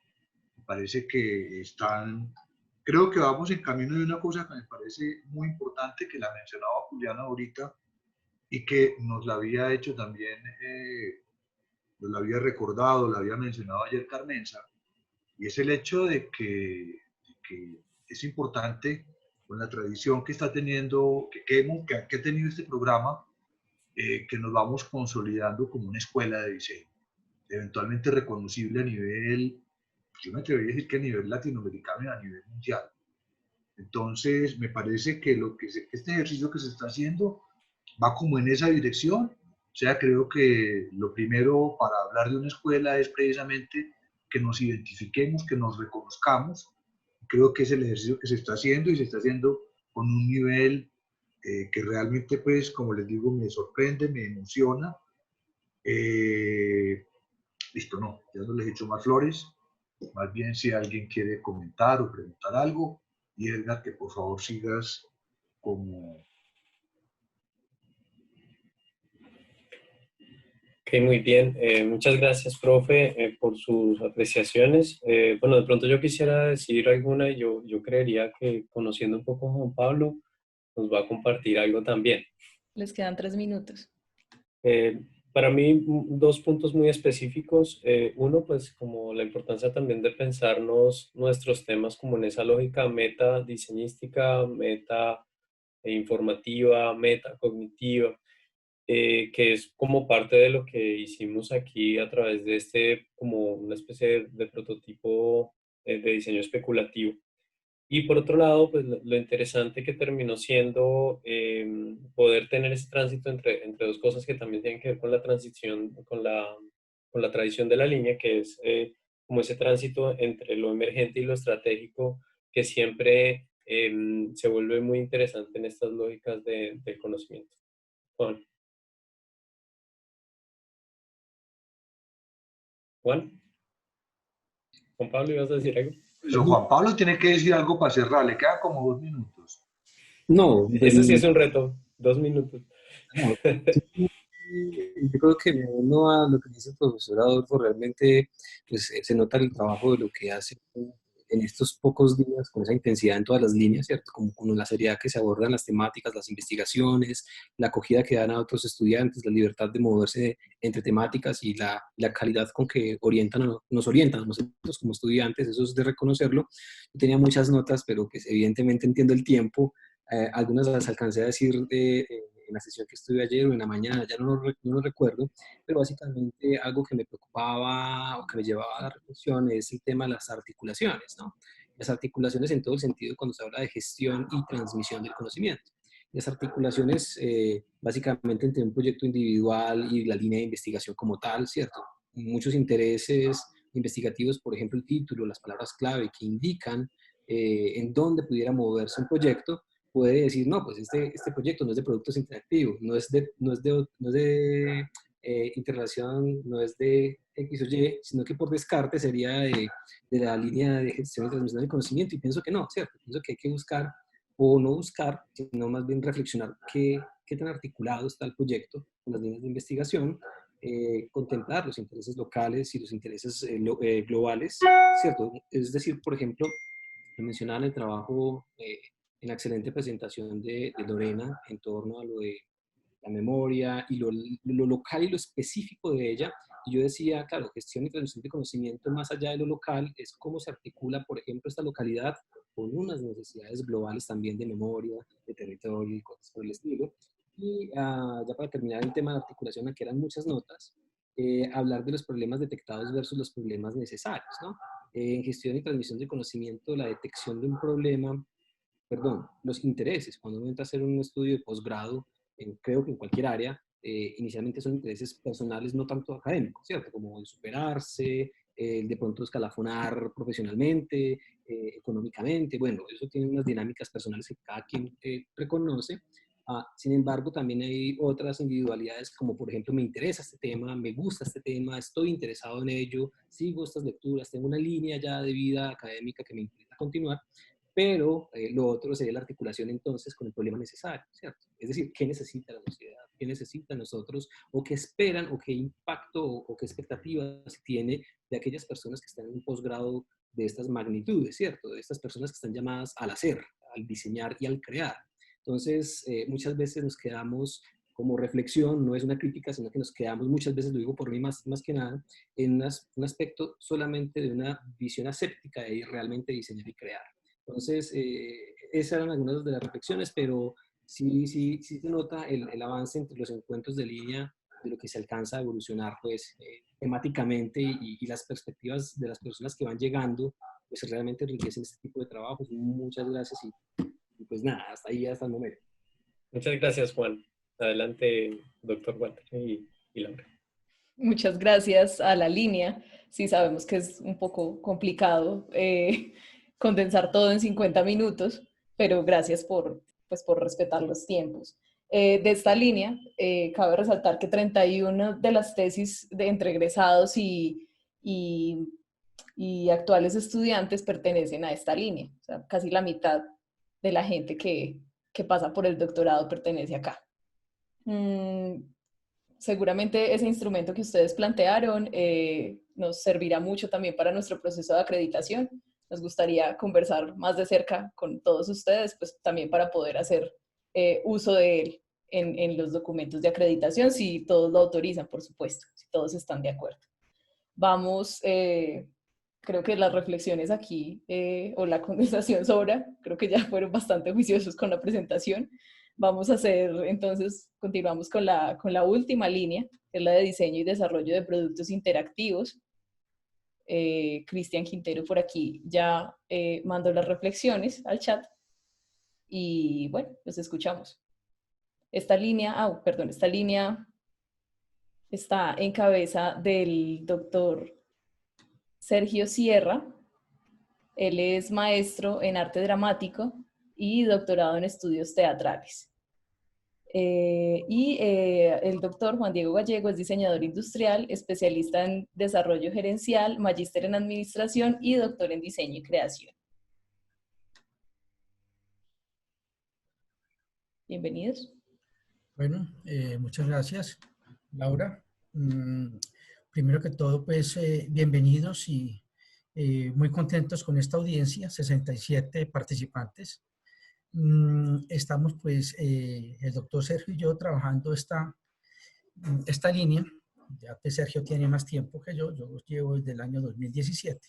Me parece que están, creo que vamos en camino de una cosa que me parece muy importante, que la mencionaba Juliana ahorita y que nos la había hecho también, nos la había recordado, la había mencionado ayer Carmenza, y es el hecho de que es importante con la tradición que está teniendo, que ha tenido este programa, que nos vamos consolidando como una escuela de diseño, eventualmente reconocible a nivel, yo me atrevería a decir que a nivel latinoamericano y a nivel mundial. Entonces, me parece que este ejercicio que se está haciendo va como en esa dirección. O sea, creo que lo primero para hablar de una escuela es precisamente que nos identifiquemos, que nos reconozcamos. Creo que es el ejercicio que se está haciendo y se está haciendo con un nivel que realmente, pues, como les digo, me sorprende, me emociona. Listo, no, ya no les he hecho más flores. Más bien, si alguien quiere comentar o preguntar algo, y Edgar, que por favor sigas como... Ok, muy bien. Muchas gracias, profe, por sus apreciaciones. Bueno, de pronto yo quisiera decir alguna y yo creería que conociendo un poco a Juan Pablo, nos va a compartir algo también. Les quedan 3 minutos. Para mí, dos puntos muy específicos. Uno, pues como la importancia también de pensarnos nuestros temas como en esa lógica meta diseñística, meta informativa, meta cognitiva, que es como parte de lo que hicimos aquí a través de como una especie de prototipo de diseño especulativo. Y por otro lado, pues lo interesante que terminó siendo poder tener ese tránsito entre dos cosas que también tienen que ver con la transición, con la tradición de la línea, que es como ese tránsito entre lo emergente y lo estratégico, que siempre se vuelve muy interesante en estas lógicas del conocimiento. Juan. Juan. Juan Pablo, ¿ibas a decir algo? Eso, Juan Pablo tiene que decir algo para cerrar, le quedan como 2 minutos. No, Ese sí es un reto, 2 minutos. no, yo creo que me uno a lo que dice el profesor Adolfo, realmente pues, se nota el trabajo de lo que hace en estos pocos días, con esa intensidad en todas las líneas, ¿cierto? Como con la seriedad que se abordan las temáticas, las investigaciones, la acogida que dan a otros estudiantes, la libertad de moverse entre temáticas y la calidad con que nos orientan a nosotros como estudiantes, eso es de reconocerlo. Yo tenía muchas notas, pero pues evidentemente entiendo el tiempo. Algunas las alcancé a decir en la sesión que estuve ayer o en la mañana, ya no lo recuerdo, pero básicamente algo que me preocupaba o que me llevaba a la reflexión es el tema de las articulaciones, ¿no? Las articulaciones en todo el sentido cuando se habla de gestión y transmisión del conocimiento. Las articulaciones básicamente entre un proyecto individual y la línea de investigación como tal, ¿cierto? Muchos intereses investigativos, por ejemplo, el título, las palabras clave que indican en dónde pudiera moverse un proyecto, puede decir, no, pues este proyecto no es de productos interactivos, no es de interrelación no es de X o Y, sino que por descarte sería de la línea de gestión y transmisión del conocimiento, y pienso que no, ¿cierto? Pienso que hay que buscar, o no buscar, sino más bien reflexionar qué tan articulado está el proyecto con las líneas de investigación, contemplar los intereses locales y los intereses globales, ¿cierto? Es decir, por ejemplo, mencionaban el trabajo, en la excelente presentación de Lorena en torno a lo de la memoria y lo local y lo específico de ella. Y yo decía, claro, gestión y transmisión de conocimiento más allá de lo local es cómo se articula, por ejemplo, esta localidad con unas necesidades globales también de memoria, de territorio y cosas por el estilo. Y ya para terminar el tema de articulación, aquí eran muchas notas, hablar de los problemas detectados versus los problemas necesarios, ¿no? En gestión y transmisión de conocimiento, la detección de un problema, perdón, los intereses. Cuando uno entra a hacer un estudio de posgrado, creo que en cualquier área, inicialmente son intereses personales, no tanto académicos, ¿cierto? Como el superarse, el de pronto escalafonar profesionalmente, económicamente. Bueno, eso tiene unas dinámicas personales que cada quien reconoce. Sin embargo, también hay otras individualidades, como por ejemplo, me interesa este tema, me gusta este tema, estoy interesado en ello, sigo estas lecturas, tengo una línea ya de vida académica que me interesa continuar, pero lo otro sería la articulación entonces con el problema necesario, ¿cierto? Es decir, ¿qué necesita la sociedad? ¿Qué necesitan nosotros? ¿O qué esperan? ¿O qué impacto o qué expectativas tiene de aquellas personas que están en un posgrado de estas magnitudes, ¿cierto? De estas personas que están llamadas al hacer, al diseñar y al crear. Entonces, muchas veces nos quedamos como reflexión, no es una crítica, sino que nos quedamos, muchas veces lo digo por mí más que nada, en un aspecto solamente de una visión aséptica de realmente diseñar y crear. Entonces, esas eran algunas de las reflexiones, pero sí se nota el avance entre los encuentros de línea, de lo que se alcanza a evolucionar, pues, temáticamente, y las perspectivas de las personas que van llegando, pues realmente enriquecen este tipo de trabajos. Muchas gracias y pues nada, hasta ahí, hasta el momento. Muchas gracias, Juan. Adelante, doctor Walter y Laura. Muchas gracias a la línea. Sí, sabemos que es un poco complicado condensar todo en 50 minutos, pero gracias por respetar los tiempos. De esta línea, cabe resaltar que 31 de las tesis entre egresados y actuales estudiantes pertenecen a esta línea. O sea, casi la mitad de la gente que pasa por el doctorado pertenece acá. Seguramente ese instrumento que ustedes plantearon nos servirá mucho también para nuestro proceso de acreditación. Nos gustaría conversar más de cerca con todos ustedes, pues también para poder hacer uso de él en los documentos de acreditación, si todos lo autorizan, por supuesto, si todos están de acuerdo. Vamos, creo que las reflexiones aquí o la condensación sobra, creo que ya fueron bastante juiciosos con la presentación. Vamos a hacer, entonces, continuamos con la última línea, que es la de diseño y desarrollo de productos interactivos. Cristian Quintero por aquí ya mandó las reflexiones al chat. Y bueno, los escuchamos. Esta línea está en cabeza del doctor Sergio Sierra. Él es maestro en arte dramático y doctorado en estudios teatrales. El doctor Juan Diego Gallego es diseñador industrial, especialista en desarrollo gerencial, magíster en administración y doctor en diseño y creación. Bienvenidos. Bueno, muchas gracias, Laura. Primero que todo, pues, bienvenidos y muy contentos con esta audiencia, 67 participantes. Estamos, pues, el doctor Sergio y yo trabajando esta línea. Ya que Sergio tiene más tiempo que yo llevo desde el año 2017.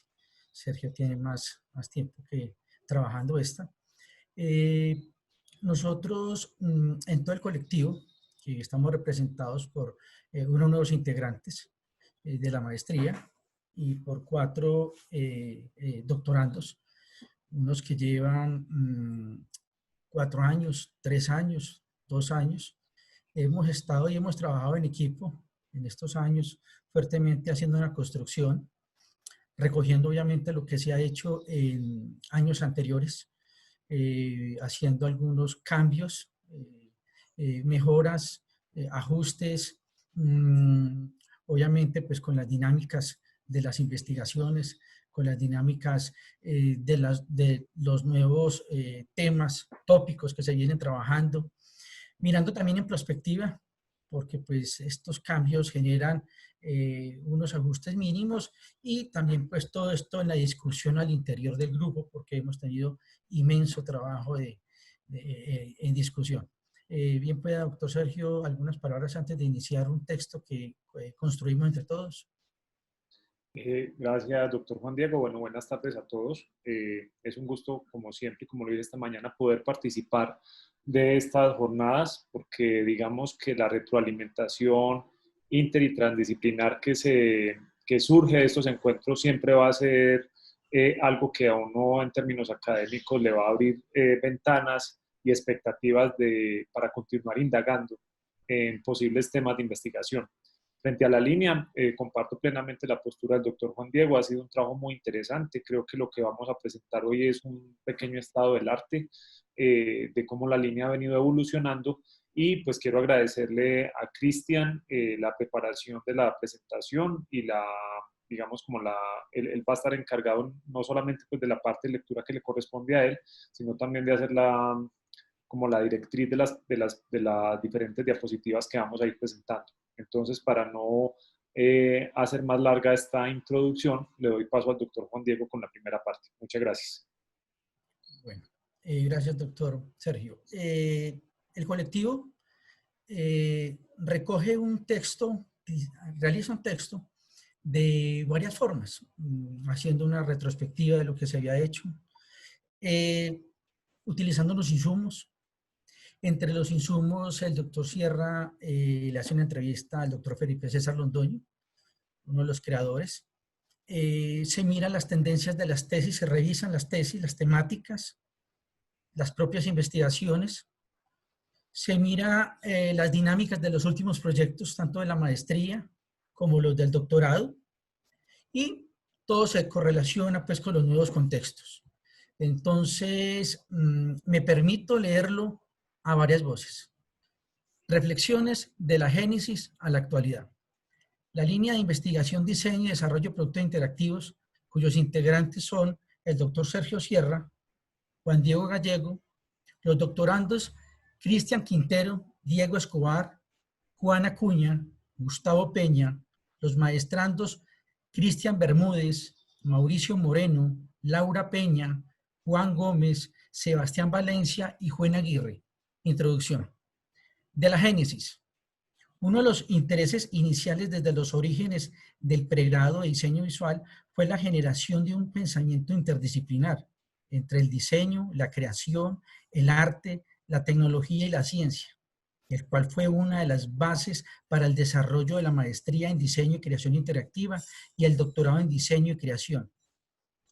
Sergio tiene más tiempo que trabajando esta. Nosotros, en todo el colectivo, que estamos representados por unos nuevos integrantes de la maestría y por 4 doctorandos, unos que llevan 4 años, 3 años, 2 años. Hemos estado y hemos trabajado en equipo en estos años fuertemente haciendo una construcción, recogiendo obviamente lo que se ha hecho en años anteriores, haciendo algunos cambios, mejoras, ajustes obviamente pues con las dinámicas de las investigaciones, con las dinámicas de los nuevos temas, tópicos que se vienen trabajando, mirando también en perspectiva, porque pues estos cambios generan unos ajustes mínimos y también pues todo esto en la discusión al interior del grupo, porque hemos tenido inmenso trabajo en discusión. Bien pueda, doctor Sergio, algunas palabras antes de iniciar un texto que construimos entre todos. Gracias, doctor Juan Diego. Bueno, buenas tardes a todos. Es un gusto, como siempre, como lo dije esta mañana, poder participar de estas jornadas, porque digamos que la retroalimentación inter y transdisciplinar que surge de estos encuentros siempre va a ser algo que a uno en términos académicos le va a abrir ventanas y expectativas para continuar indagando en posibles temas de investigación. Frente a la línea, comparto plenamente la postura del doctor Juan Diego. Ha sido un trabajo muy interesante. Creo que lo que vamos a presentar hoy es un pequeño estado del arte de cómo la línea ha venido evolucionando. Y pues quiero agradecerle a Cristian la preparación de la presentación y digamos, como él va a estar encargado no solamente pues de la parte de lectura que le corresponde a él, sino también de hacer como la directriz de las diferentes diapositivas que vamos a ir presentando. Entonces, para no hacer más larga esta introducción, le doy paso al doctor Juan Diego con la primera parte. Muchas gracias. Bueno, gracias, doctor Sergio. El colectivo recoge un texto, realiza un texto de varias formas, haciendo una retrospectiva de lo que se había hecho, utilizando los insumos. Entre los insumos, el doctor Sierra le hace una entrevista al doctor Felipe César Londoño, uno de los creadores. Se miran las tendencias de las tesis, se revisan las tesis, las temáticas, las propias investigaciones. Se mira las dinámicas de los últimos proyectos, tanto de la maestría como los del doctorado, y todo se correlaciona pues con los nuevos contextos. Entonces, me permito leerlo a varias voces. Reflexiones de la génesis a la actualidad. La línea de investigación, diseño y desarrollo de productos interactivos, cuyos integrantes son el doctor Sergio Sierra, Juan Diego Gallego, los doctorandos Cristian Quintero, Diego Escobar, Juan Acuña, Gustavo Peña, los maestrandos Cristian Bermúdez, Mauricio Moreno, Laura Peña, Juan Gómez, Sebastián Valencia y Juan Aguirre. Introducción. De la génesis. Uno de los intereses iniciales desde los orígenes del pregrado de diseño visual fue la generación de un pensamiento interdisciplinar entre el diseño, la creación, el arte, la tecnología y la ciencia, el cual fue una de las bases para el desarrollo de la maestría en diseño y creación interactiva y el doctorado en diseño y creación.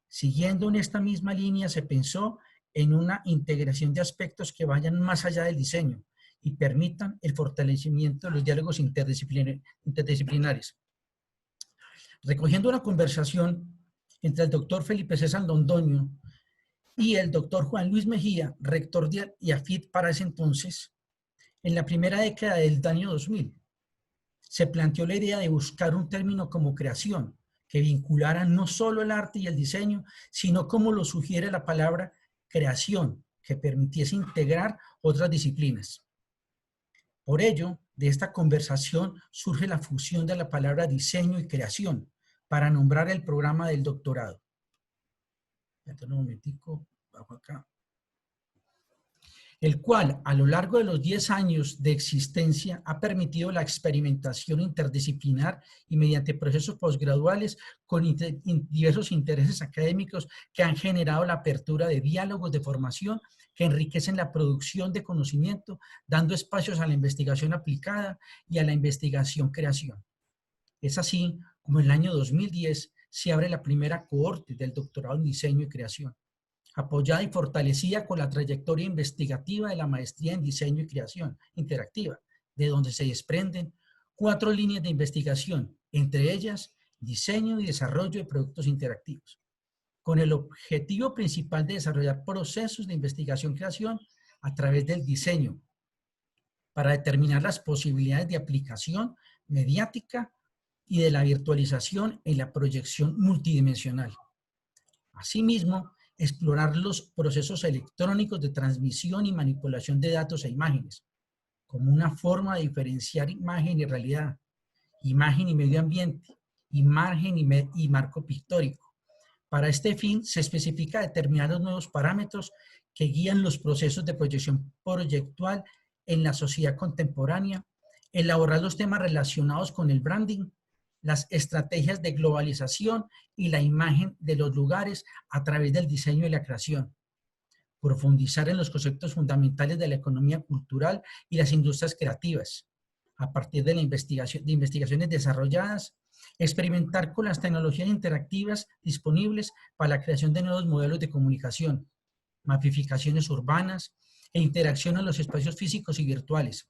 Siguiendo en esta misma línea, se pensó en una integración de aspectos que vayan más allá del diseño y permitan el fortalecimiento de los diálogos interdisciplinares. Recogiendo una conversación entre el doctor Felipe César Londoño y el doctor Juan Luis Mejía, rector de IAFIT para ese entonces, en la primera década del año 2000, se planteó la idea de buscar un término como creación, que vinculara no solo el arte y el diseño, sino como lo sugiere la palabra creación, que permitiese integrar otras disciplinas. Por ello, de esta conversación surge la fusión de la palabra diseño y creación para nombrar el programa del doctorado. Un momentico, bajo acá. El cual, a lo largo de los 10 años de existencia, ha permitido la experimentación interdisciplinar y mediante procesos posgraduales con diversos intereses académicos que han generado la apertura de diálogos de formación que enriquecen la producción de conocimiento, dando espacios a la investigación aplicada y a la investigación-creación. Es así como en el año 2010 se abre la primera cohorte del doctorado en diseño y creación, apoyada y fortalecida con la trayectoria investigativa de la maestría en diseño y creación interactiva, de donde se desprenden 4 líneas de investigación, entre ellas diseño y desarrollo de productos interactivos, con el objetivo principal de desarrollar procesos de investigación-creación a través del diseño, para determinar las posibilidades de aplicación mediática y de la virtualización en la proyección multidimensional. Asimismo, explorar los procesos electrónicos de transmisión y manipulación de datos e imágenes, como una forma de diferenciar imagen y realidad, imagen y medio ambiente, imagen y marco pictórico. Para este fin, se especifica determinados nuevos parámetros que guían los procesos de proyección proyectual en la sociedad contemporánea, elaborar los temas relacionados con el branding, las estrategias de globalización y la imagen de los lugares a través del diseño y la creación, profundizar en los conceptos fundamentales de la economía cultural y las industrias creativas, a partir de investigaciones desarrolladas, experimentar con las tecnologías interactivas disponibles para la creación de nuevos modelos de comunicación, mapificaciones urbanas e interacción en los espacios físicos y virtuales,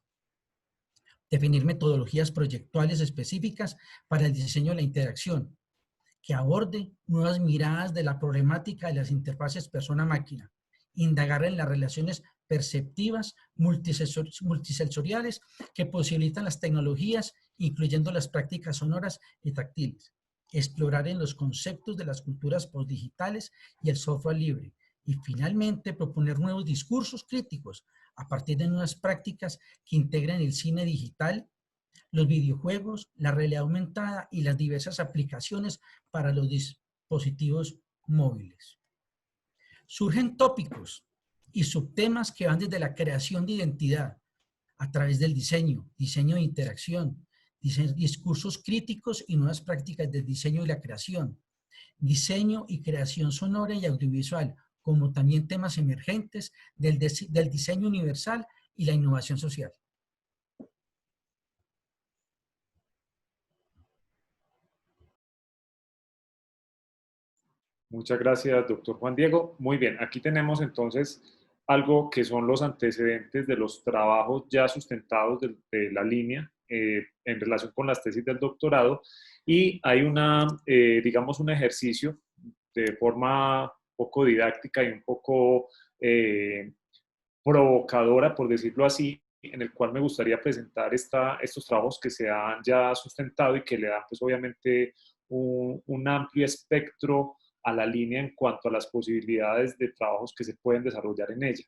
definir metodologías proyectuales específicas para el diseño de la interacción, que aborde nuevas miradas de la problemática de las interfaces persona-máquina, indagar en las relaciones perceptivas multisensoriales que posibilitan las tecnologías, incluyendo las prácticas sonoras y táctiles, explorar en los conceptos de las culturas postdigitales y el software libre, y finalmente proponer nuevos discursos críticos a partir de nuevas prácticas que integran el cine digital, los videojuegos, la realidad aumentada y las diversas aplicaciones para los dispositivos móviles. Surgen tópicos y subtemas que van desde la creación de identidad a través del diseño, diseño de interacción, discursos críticos y nuevas prácticas del diseño y la creación, diseño y creación sonora y audiovisual, como también temas emergentes del diseño universal y la innovación social. Muchas gracias, doctor Juan Diego. Muy bien, aquí tenemos entonces algo que son los antecedentes de los trabajos ya sustentados de la línea en relación con las tesis del doctorado, y hay digamos, un ejercicio de forma poco didáctica y un poco provocadora, por decirlo así, en el cual me gustaría presentar estos trabajos que se han ya sustentado y que le dan, pues, obviamente, un amplio espectro a la línea en cuanto a las posibilidades de trabajos que se pueden desarrollar en ella.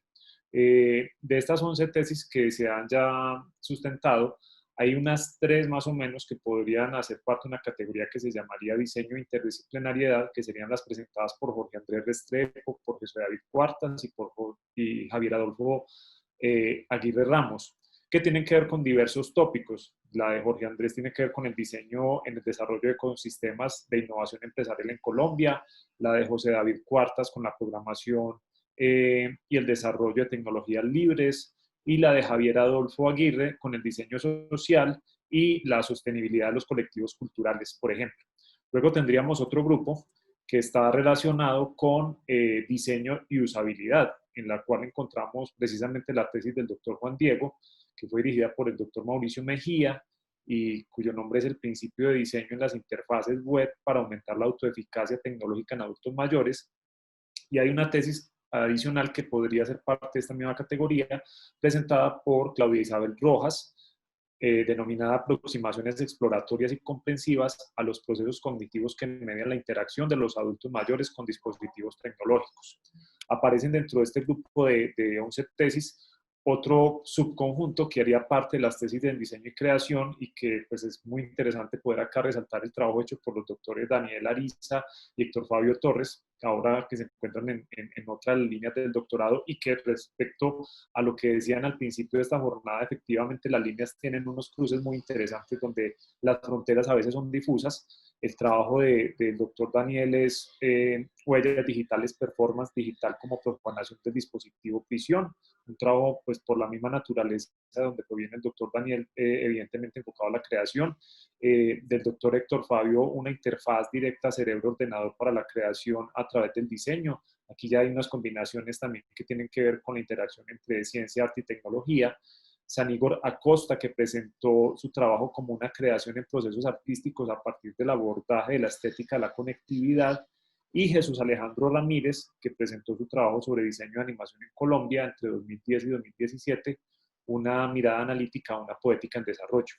De estas 11 tesis que se han ya sustentado, hay unas 3 más o menos que podrían hacer parte de una categoría que se llamaría diseño e interdisciplinariedad, que serían las presentadas por Jorge Andrés Restrepo, por José David Cuartas y Javier Adolfo Aguirre Ramos, que tienen que ver con diversos tópicos. La de Jorge Andrés tiene que ver con el diseño en el desarrollo de ecosistemas de innovación empresarial en Colombia, la de José David Cuartas con la programación y el desarrollo de tecnologías libres, y la de Javier Adolfo Aguirre con el diseño social y la sostenibilidad de los colectivos culturales, por ejemplo. Luego tendríamos otro grupo que está relacionado con diseño y usabilidad, en la cual encontramos precisamente la tesis del doctor Juan Diego, que fue dirigida por el doctor Mauricio Mejía, y cuyo nombre es el principio de diseño en las interfaces web para aumentar la autoeficacia tecnológica en adultos mayores. Y hay una tesis adicional que podría ser parte de esta misma categoría, presentada por Claudia Isabel Rojas, denominada Aproximaciones exploratorias y comprensivas a los procesos cognitivos que median la interacción de los adultos mayores con dispositivos tecnológicos. Aparecen dentro de este grupo de 11 tesis otro subconjunto que haría parte de las tesis de diseño y creación, y que, pues, es muy interesante poder acá resaltar el trabajo hecho por los doctores Daniel Ariza y Héctor Fabio Torres, ahora que se encuentran en otras líneas del doctorado, y que respecto a lo que decían al principio de esta jornada, efectivamente las líneas tienen unos cruces muy interesantes donde las fronteras a veces son difusas. El trabajo del doctor Daniel es huellas digitales, performance digital como propagación del dispositivo prisión, un trabajo, pues, por la misma naturaleza de donde proviene el doctor Daniel, evidentemente enfocado a la creación. Del doctor Héctor Fabio, una interfaz directa cerebro-ordenador para la creación a través del diseño. Aquí ya hay unas combinaciones también que tienen que ver con la interacción entre ciencia, arte y tecnología. Sanígor Acosta, que presentó su trabajo como una creación en procesos artísticos a partir del abordaje de la estética de la conectividad, y Jesús Alejandro Ramírez, que presentó su trabajo sobre diseño de animación en Colombia entre 2010 y 2017, una mirada analítica a una poética en desarrollo.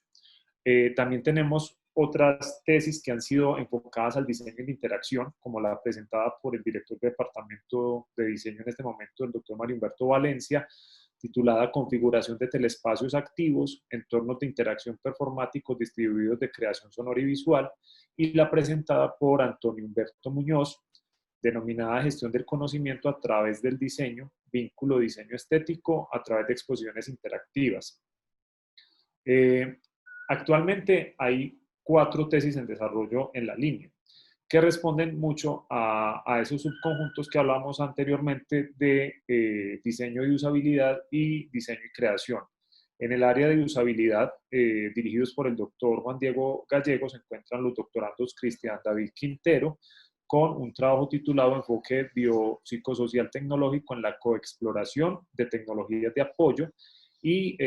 También tenemos otras tesis que han sido enfocadas al diseño de interacción, como la presentada por el director de Departamento de Diseño en este momento, el doctor Mario Humberto Valencia, titulada Configuración de telespacios activos, entornos de interacción performáticos distribuidos de creación sonora y visual, y la presentada por Antonio Humberto Muñoz, denominada Gestión del Conocimiento a través del diseño, vínculo diseño estético a través de exposiciones interactivas. Actualmente hay 4 tesis en desarrollo en la línea, que responden mucho a esos subconjuntos que hablamos anteriormente de diseño y usabilidad y diseño y creación. En el área de usabilidad, dirigidos por el doctor Juan Diego Gallego, se encuentran los doctorandos Cristian David Quintero, con un trabajo titulado Enfoque Biopsicosocial Tecnológico en la coexploración de tecnologías de apoyo, y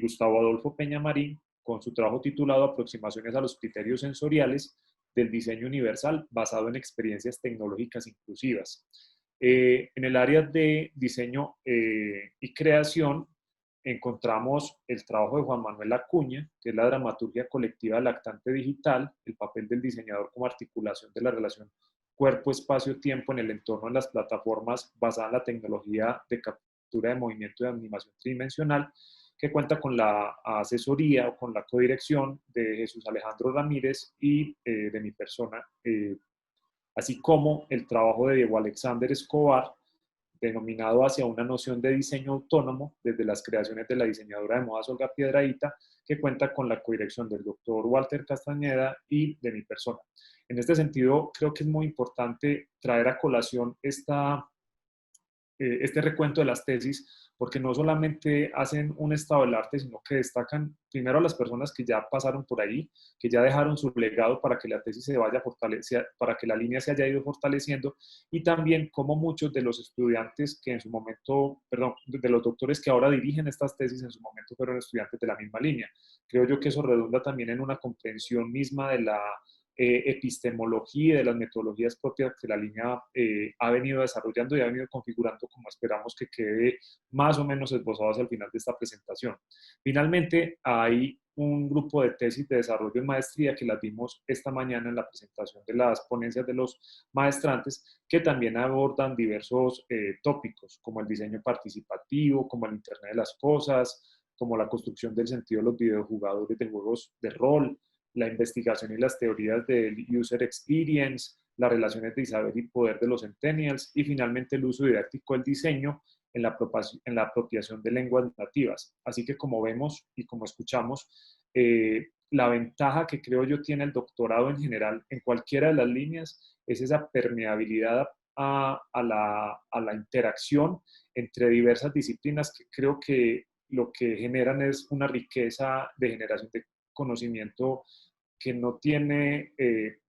Gustavo Adolfo Peña Marín, con su trabajo titulado Aproximaciones a los criterios sensoriales del diseño universal basado en experiencias tecnológicas inclusivas. En el área de diseño y creación encontramos el trabajo de Juan Manuel Acuña, que es la dramaturgia colectiva lactante digital, el papel del diseñador como articulación de la relación cuerpo, espacio, tiempo en el entorno de las plataformas basada en la tecnología de captura de movimiento de animación tridimensional, que cuenta con la asesoría o con la codirección de Jesús Alejandro Ramírez y de mi persona, así como el trabajo de Diego Alexander Escobar, denominado Hacia una noción de diseño autónomo, desde las creaciones de la diseñadora de modas Olga Piedrahita, que cuenta con la codirección del doctor Walter Castañeda y de mi persona. En este sentido, creo que es muy importante traer a colación este recuento de las tesis, porque no solamente hacen un estado del arte, sino que destacan primero a las personas que ya pasaron por ahí, que ya dejaron su legado para que la tesis se vaya fortaleciendo, para que la línea se haya ido fortaleciendo, y también como muchos de los estudiantes que en su momento, perdón, de los doctores que ahora dirigen estas tesis en su momento fueron estudiantes de la misma línea. Creo yo que eso redunda también en una comprensión misma de la epistemología y de las metodologías propias que la línea ha venido desarrollando y ha venido configurando, como esperamos que quede más o menos esbozado hacia el final de esta presentación. Finalmente, hay un grupo de tesis de desarrollo en maestría que las vimos esta mañana en la presentación de las ponencias de los maestrantes, que también abordan diversos tópicos, como el diseño participativo, como el Internet de las cosas, como la construcción del sentido de los videojugadores de juegos de rol, la investigación y las teorías del user experience, las relaciones de saber y poder de los centennials, y finalmente el uso didáctico del diseño en la apropiación de lenguas nativas. Así que como vemos y como escuchamos, la ventaja que creo yo tiene el doctorado en general en cualquiera de las líneas es esa permeabilidad a la interacción entre diversas disciplinas, que creo que lo que generan es una riqueza de generación de conocimiento que no tiene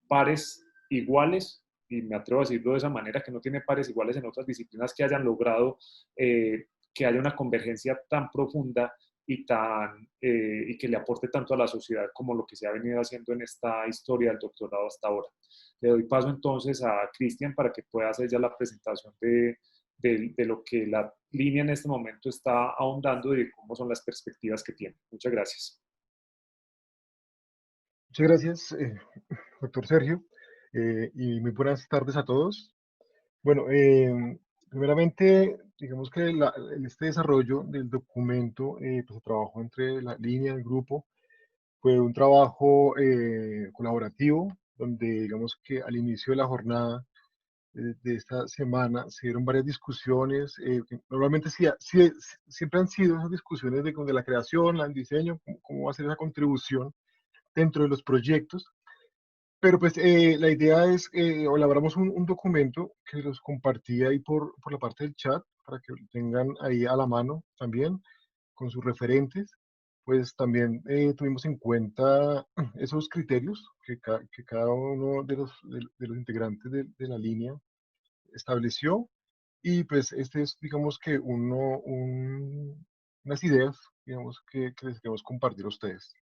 pares iguales, y me atrevo a decirlo de esa manera, que no tiene pares iguales en otras disciplinas que hayan logrado que haya una convergencia tan profunda y que le aporte tanto a la sociedad como lo que se ha venido haciendo en esta historia del doctorado hasta ahora. Le doy paso entonces a Cristian para que pueda hacer ya la presentación de lo que la línea en este momento está ahondando y de cómo son las perspectivas que tiene. Muchas gracias. Muchas gracias, doctor Sergio, y muy buenas tardes a todos. Bueno, primeramente, digamos que este desarrollo del documento, pues se trabajó entre la línea, el grupo, fue un trabajo colaborativo, donde digamos que al inicio de la jornada de esta semana se dieron varias discusiones, que normalmente siempre han sido esas discusiones de la creación, el diseño, cómo va a ser esa contribución dentro de los proyectos, pero pues la idea es, elaboramos un documento que los compartí ahí por la parte del chat, para que lo tengan ahí a la mano también, con sus referentes. Pues también tuvimos en cuenta esos criterios que cada uno de los integrantes de la línea estableció, y pues este es, digamos que unas ideas, digamos, que les queremos compartir a ustedes.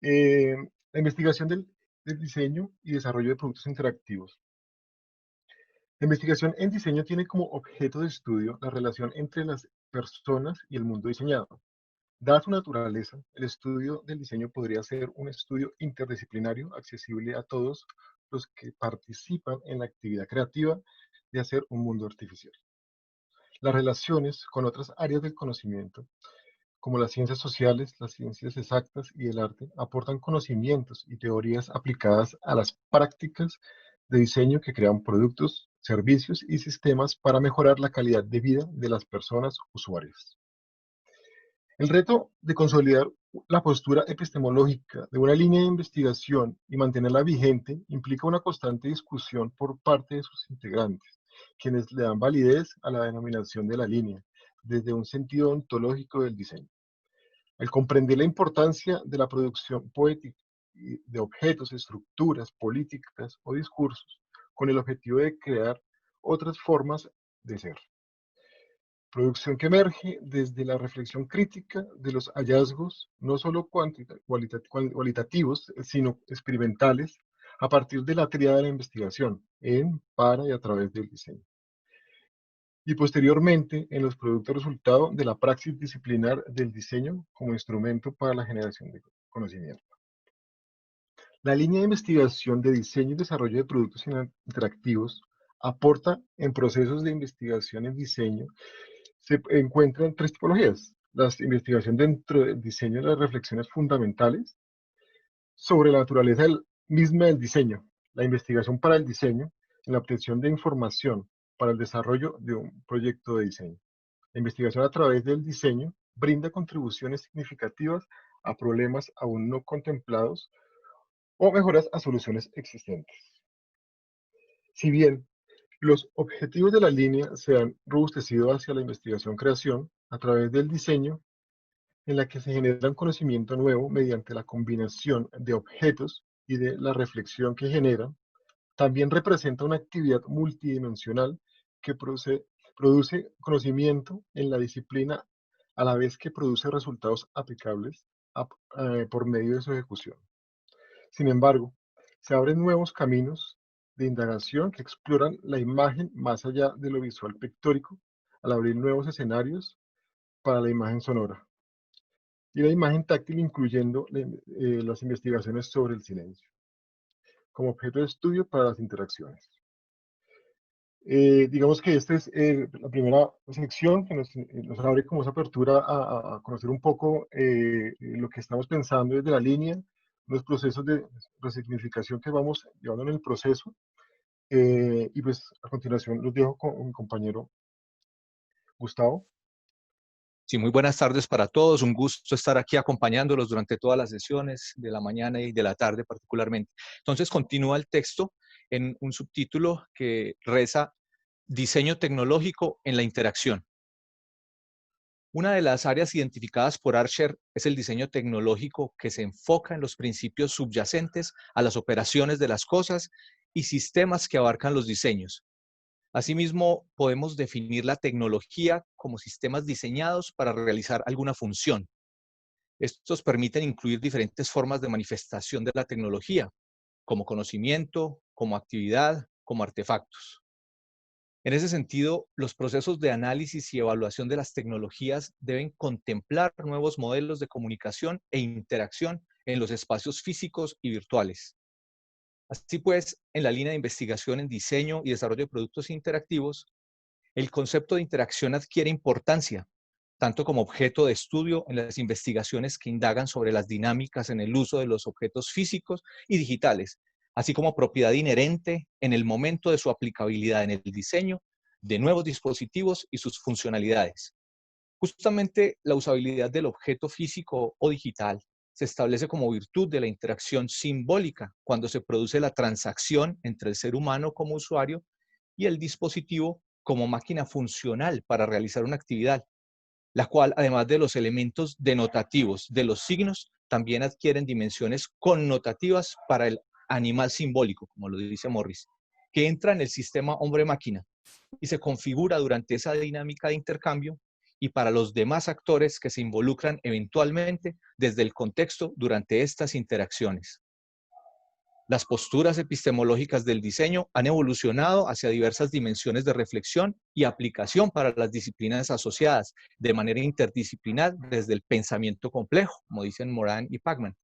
La investigación del diseño y desarrollo de productos interactivos. La investigación en diseño tiene como objeto de estudio la relación entre las personas y el mundo diseñado. Dada su naturaleza, el estudio del diseño podría ser un estudio interdisciplinario accesible a todos los que participan en la actividad creativa de hacer un mundo artificial. Las relaciones con otras áreas del conocimiento, como las ciencias sociales, las ciencias exactas y el arte, aportan conocimientos y teorías aplicadas a las prácticas de diseño que crean productos, servicios y sistemas para mejorar la calidad de vida de las personas usuarias. El reto de consolidar la postura epistemológica de una línea de investigación y mantenerla vigente implica una constante discusión por parte de sus integrantes, quienes le dan validez a la denominación de la línea, desde un sentido ontológico del diseño. Al comprender la importancia de la producción poética de objetos, estructuras, políticas o discursos, con el objetivo de crear otras formas de ser. Producción que emerge desde la reflexión crítica de los hallazgos, no solo cualitativos, sino experimentales, a partir de la tríada de la investigación, en, para y a través del diseño. Y posteriormente en los productos resultado de la praxis disciplinar del diseño como instrumento para la generación de conocimiento. La línea de investigación de diseño y desarrollo de productos interactivos aporta en procesos de investigación en diseño. Se encuentran tres tipologías: la investigación dentro del diseño de las reflexiones fundamentales sobre la naturaleza misma del diseño, la investigación para el diseño, en la obtención de información para el desarrollo de un proyecto de diseño. La investigación a través del diseño brinda contribuciones significativas a problemas aún no contemplados o mejoras a soluciones existentes. Si bien los objetivos de la línea se han robustecido hacia la investigación-creación a través del diseño, en la que se genera un conocimiento nuevo mediante la combinación de objetos y de la reflexión que generan, también representa una actividad multidimensional que produce conocimiento en la disciplina a la vez que produce resultados aplicables por medio de su ejecución. Sin embargo, se abren nuevos caminos de indagación que exploran la imagen más allá de lo visual pictórico, al abrir nuevos escenarios para la imagen sonora y la imagen táctil, incluyendo las investigaciones sobre el silencio como objeto de estudio para las interacciones. Digamos que esta es la primera sección que nos abre como esa apertura a conocer un poco lo que estamos pensando desde la línea, los procesos de resignificación que vamos llevando en el proceso. Y pues a continuación los dejo con mi compañero Gustavo. Sí, muy buenas tardes para todos. Un gusto estar aquí acompañándolos durante todas las sesiones de la mañana y de la tarde particularmente. Entonces continúa el texto en un subtítulo que reza Diseño tecnológico en la interacción. Una de las áreas identificadas por Archer es el diseño tecnológico que se enfoca en los principios subyacentes a las operaciones de las cosas y sistemas que abarcan los diseños. Asimismo, podemos definir la tecnología como sistemas diseñados para realizar alguna función. Estos permiten incluir diferentes formas de manifestación de la tecnología, como conocimiento, como actividad, como artefactos. En ese sentido, los procesos de análisis y evaluación de las tecnologías deben contemplar nuevos modelos de comunicación e interacción en los espacios físicos y virtuales. Así pues, en la línea de investigación en diseño y desarrollo de productos interactivos, el concepto de interacción adquiere importancia, tanto como objeto de estudio en las investigaciones que indagan sobre las dinámicas en el uso de los objetos físicos y digitales, así como propiedad inherente en el momento de su aplicabilidad en el diseño de nuevos dispositivos y sus funcionalidades. Justamente la usabilidad del objeto físico o digital se establece como virtud de la interacción simbólica cuando se produce la transacción entre el ser humano como usuario y el dispositivo como máquina funcional para realizar una actividad, la cual, además de los elementos denotativos de los signos, también adquieren dimensiones connotativas para el animal simbólico, como lo dice Morris, que entra en el sistema hombre-máquina y se configura durante esa dinámica de intercambio y para los demás actores que se involucran eventualmente desde el contexto durante estas interacciones. Las posturas epistemológicas del diseño han evolucionado hacia diversas dimensiones de reflexión y aplicación para las disciplinas asociadas, de manera interdisciplinar desde el pensamiento complejo, como dicen Moran y Pacman.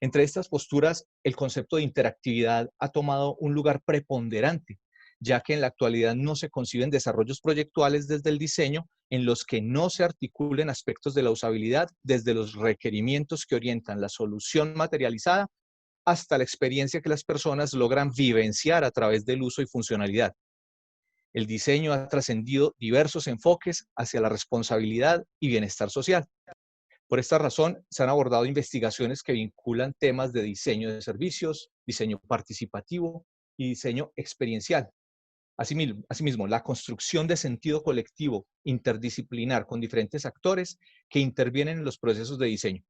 Entre estas posturas, el concepto de interactividad ha tomado un lugar preponderante, ya que en la actualidad no se conciben desarrollos proyectuales desde el diseño en los que no se articulen aspectos de la usabilidad desde los requerimientos que orientan la solución materializada hasta la experiencia que las personas logran vivenciar a través del uso y funcionalidad. El diseño ha trascendido diversos enfoques hacia la responsabilidad y bienestar social. Por esta razón, se han abordado investigaciones que vinculan temas de diseño de servicios, diseño participativo y diseño experiencial. Asimismo, la construcción de sentido colectivo interdisciplinar con diferentes actores que intervienen en los procesos de diseño.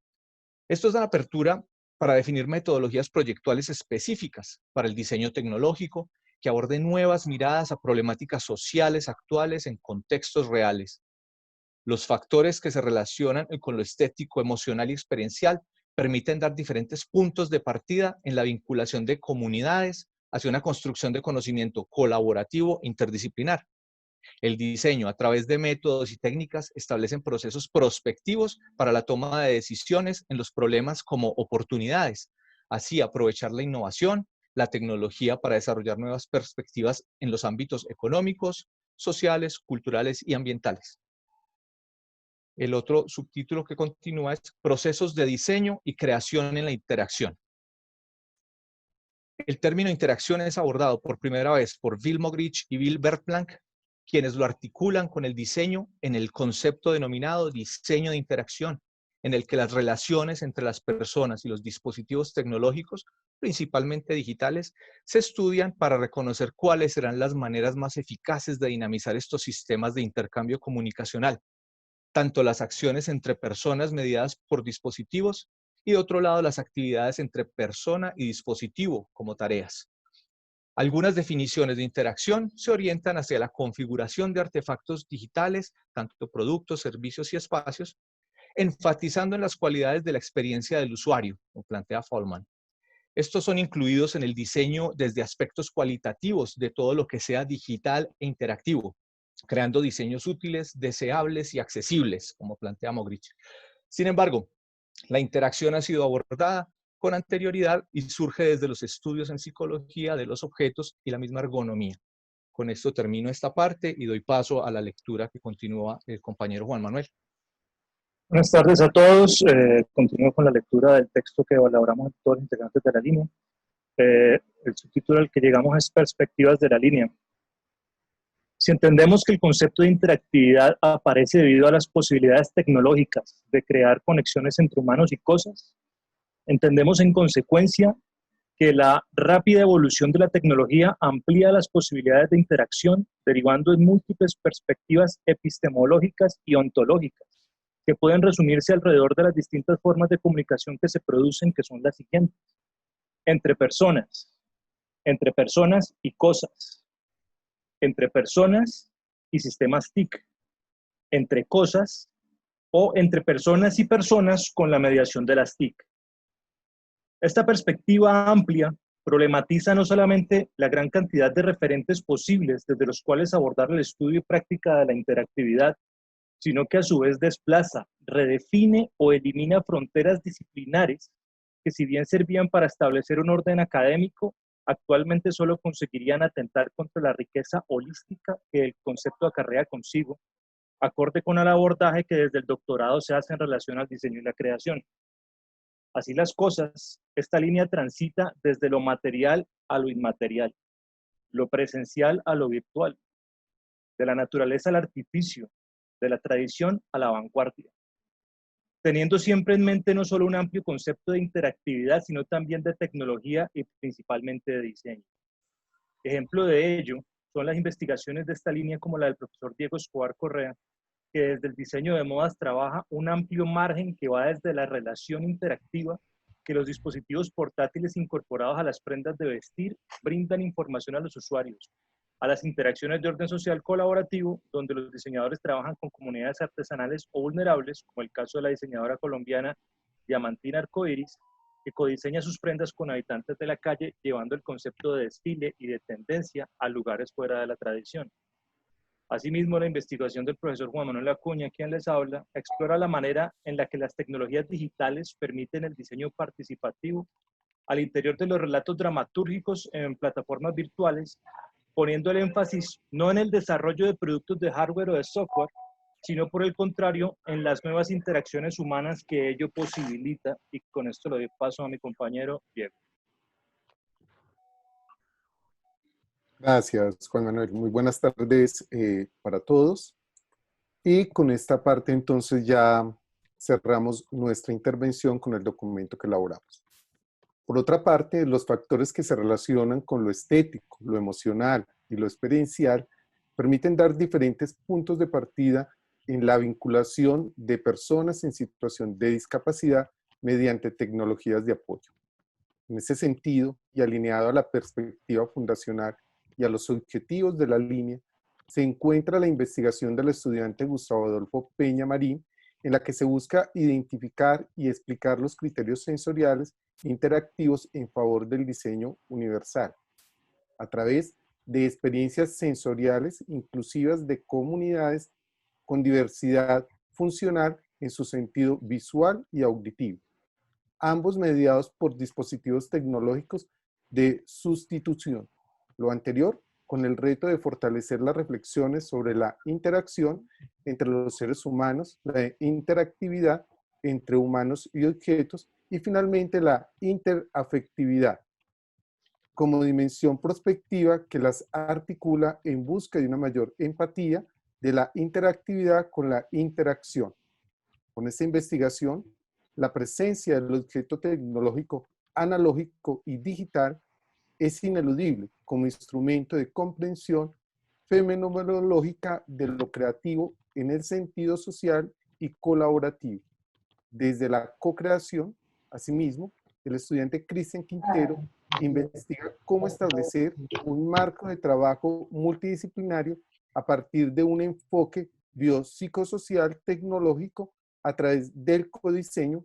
Esto es una apertura para definir metodologías proyectuales específicas para el diseño tecnológico que aborden nuevas miradas a problemáticas sociales actuales en contextos reales. Los factores que se relacionan con lo estético, emocional y experiencial permiten dar diferentes puntos de partida en la vinculación de comunidades hacia una construcción de conocimiento colaborativo interdisciplinar. El diseño, a través de métodos y técnicas, establecen procesos prospectivos para la toma de decisiones en los problemas como oportunidades. Así, aprovechar la innovación, la tecnología para desarrollar nuevas perspectivas en los ámbitos económicos, sociales, culturales y ambientales. El otro subtítulo que continúa es Procesos de diseño y creación en la interacción. El término interacción es abordado por primera vez por Bill Moggridge y Bill Verplank, quienes lo articulan con el diseño en el concepto denominado diseño de interacción, en el que las relaciones entre las personas y los dispositivos tecnológicos, principalmente digitales, se estudian para reconocer cuáles serán las maneras más eficaces de dinamizar estos sistemas de intercambio comunicacional, tanto las acciones entre personas mediadas por dispositivos y de otro lado las actividades entre persona y dispositivo como tareas. Algunas definiciones de interacción se orientan hacia la configuración de artefactos digitales, tanto productos, servicios y espacios, enfatizando en las cualidades de la experiencia del usuario, como plantea Fallman. Estos son incluidos en el diseño desde aspectos cualitativos de todo lo que sea digital e interactivo, creando diseños útiles, deseables y accesibles, como plantea Moggridge. Sin embargo, la interacción ha sido abordada con anterioridad y surge desde los estudios en psicología de los objetos y la misma ergonomía. Con esto termino esta parte y doy paso a la lectura que continúa el compañero Juan Manuel. Buenas tardes a todos. Continúo con la lectura del texto que elaboramos todos los integrantes de la línea. El subtítulo al que llegamos es Perspectivas de la línea. Si entendemos que el concepto de interactividad aparece debido a las posibilidades tecnológicas de crear conexiones entre humanos y cosas, entendemos en consecuencia que la rápida evolución de la tecnología amplía las posibilidades de interacción, derivando en múltiples perspectivas epistemológicas y ontológicas, que pueden resumirse alrededor de las distintas formas de comunicación que se producen, que son las siguientes: entre personas y cosas, entre personas y sistemas TIC, entre cosas o entre personas y personas con la mediación de las TIC. Esta perspectiva amplia problematiza no solamente la gran cantidad de referentes posibles desde los cuales abordar el estudio y práctica de la interactividad, sino que a su vez desplaza, redefine o elimina fronteras disciplinares que, si bien servían para establecer un orden académico, actualmente solo conseguirían atentar contra la riqueza holística que el concepto acarrea consigo, acorde con el abordaje que desde el doctorado se hace en relación al diseño y la creación. Así las cosas, esta línea transita desde lo material a lo inmaterial, lo presencial a lo virtual, de la naturaleza al artificio, de la tradición a la vanguardia, teniendo siempre en mente no solo un amplio concepto de interactividad, sino también de tecnología y principalmente de diseño. Ejemplo de ello son las investigaciones de esta línea como la del profesor Diego Escobar Correa, que desde el diseño de modas trabaja un amplio margen que va desde la relación interactiva que los dispositivos portátiles incorporados a las prendas de vestir brindan información a los usuarios, a las interacciones de orden social colaborativo, donde los diseñadores trabajan con comunidades artesanales o vulnerables, como el caso de la diseñadora colombiana Diamantina Arcoiris, que codiseña sus prendas con habitantes de la calle, llevando el concepto de desfile y de tendencia a lugares fuera de la tradición. Asimismo, la investigación del profesor Juan Manuel Acuña, quien les habla, explora la manera en la que las tecnologías digitales permiten el diseño participativo al interior de los relatos dramatúrgicos en plataformas virtuales, poniendo el énfasis no en el desarrollo de productos de hardware o de software, sino por el contrario, en las nuevas interacciones humanas que ello posibilita. Y con esto le doy paso a mi compañero Diego. Gracias, Juan Manuel. Muy buenas tardes para todos. Y con esta parte entonces ya cerramos nuestra intervención con el documento que elaboramos. Por otra parte, los factores que se relacionan con lo estético, lo emocional y lo experiencial permiten dar diferentes puntos de partida en la vinculación de personas en situación de discapacidad mediante tecnologías de apoyo. En ese sentido, y alineado a la perspectiva fundacional y a los objetivos de la línea, se encuentra la investigación del estudiante Gustavo Adolfo Peña Marín, en la que se busca identificar y explicar los criterios sensoriales interactivos en favor del diseño universal, a través de experiencias sensoriales inclusivas de comunidades con diversidad funcional en su sentido visual y auditivo, ambos mediados por dispositivos tecnológicos de sustitución. Lo anterior con el reto de fortalecer las reflexiones sobre la interacción entre los seres humanos, la interactividad entre humanos y objetos, y finalmente la interafectividad, como dimensión prospectiva que las articula en busca de una mayor empatía de la interactividad con la interacción. Con esta investigación, la presencia del objeto tecnológico analógico y digital es ineludible como instrumento de comprensión fenomenológica de lo creativo en el sentido social y colaborativo. Desde la co-creación, asimismo, el estudiante Cristian Quintero investiga cómo establecer un marco de trabajo multidisciplinario a partir de un enfoque biopsicosocial tecnológico a través del codiseño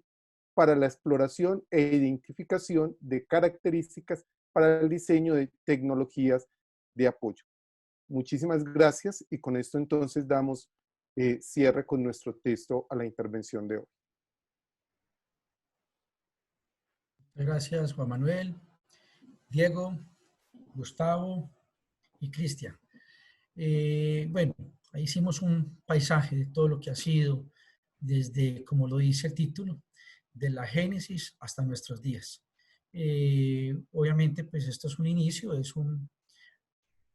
para la exploración e identificación de características para el diseño de tecnologías de apoyo. Muchísimas gracias y con esto entonces damos cierre con nuestro texto a la intervención de hoy. Gracias, Juan Manuel, Diego, Gustavo y Cristian. Bueno, ahí hicimos un paisaje de todo lo que ha sido desde, como lo dice el título, de la génesis hasta nuestros días. Obviamente, pues esto es un inicio, es un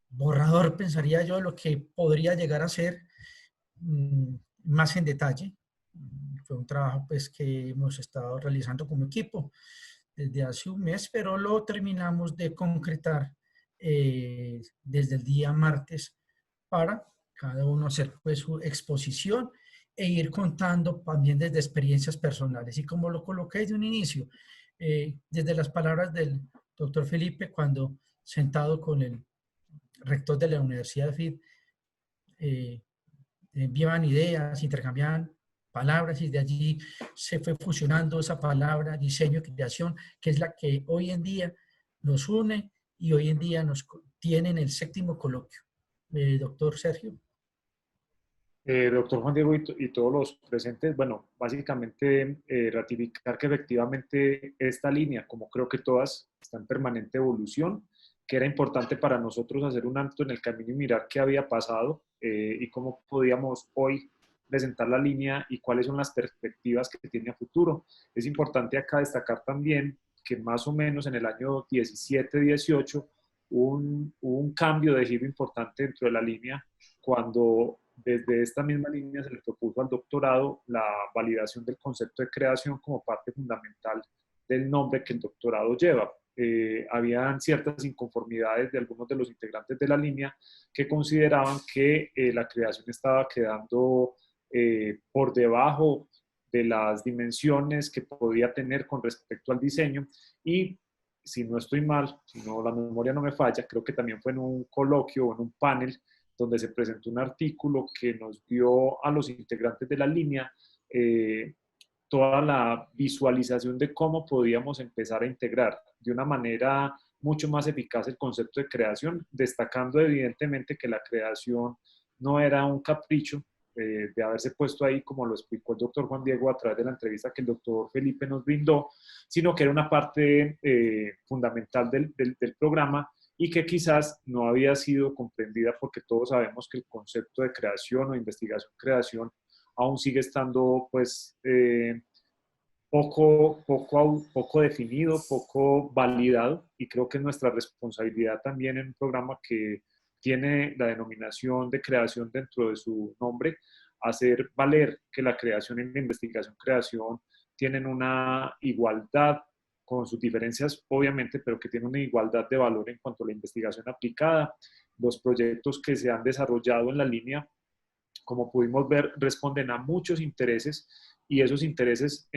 borrador, pensaría yo, de lo que podría llegar a ser más en detalle. Fue un trabajo pues que hemos estado realizando como equipo desde hace un mes, pero lo terminamos de concretar desde el día martes para cada uno hacer pues su exposición e ir contando también desde experiencias personales. Y como lo coloqué de un inicio, desde las palabras del doctor Felipe, cuando sentado con el rector de la Universidad de FIT, enviaban ideas, intercambiaban palabras y de allí se fue fusionando esa palabra, diseño y creación, que es la que hoy en día nos une y hoy en día nos tiene en el 7º coloquio. Doctor Sergio. Doctor Juan Diego y todos los presentes, bueno, básicamente ratificar que efectivamente esta línea, como creo que todas, está en permanente evolución, que era importante para nosotros hacer un alto en el camino y mirar qué había pasado y cómo podíamos hoy presentar la línea y cuáles son las perspectivas que tiene a futuro. Es importante acá destacar también que más o menos en el año 17-18 hubo un cambio de giro importante dentro de la línea cuando desde esta misma línea se le propuso al doctorado la validación del concepto de creación como parte fundamental del nombre que el doctorado lleva. Habían ciertas inconformidades de algunos de los integrantes de la línea que consideraban que la creación estaba quedando por debajo de las dimensiones que podía tener con respecto al diseño y si no estoy mal, si no la memoria no me falla, creo que también fue en un coloquio o en un panel donde se presentó un artículo que nos dio a los integrantes de la línea toda la visualización de cómo podíamos empezar a integrar de una manera mucho más eficaz el concepto de creación, destacando evidentemente que la creación no era un capricho de haberse puesto ahí, como lo explicó el doctor Juan Diego a través de la entrevista que el doctor Felipe nos brindó, sino que era una parte fundamental del programa y que quizás no había sido comprendida, porque todos sabemos que el concepto de creación o investigación-creación aún sigue estando pues poco definido, poco validado, y creo que es nuestra responsabilidad también en un programa que tiene la denominación de creación dentro de su nombre, hacer valer que la creación y la investigación-creación tienen una igualdad con sus diferencias, obviamente, pero que tienen una igualdad de valor en cuanto a la investigación aplicada. Los proyectos que se han desarrollado en la línea, como pudimos ver, responden a muchos intereses, y esos intereses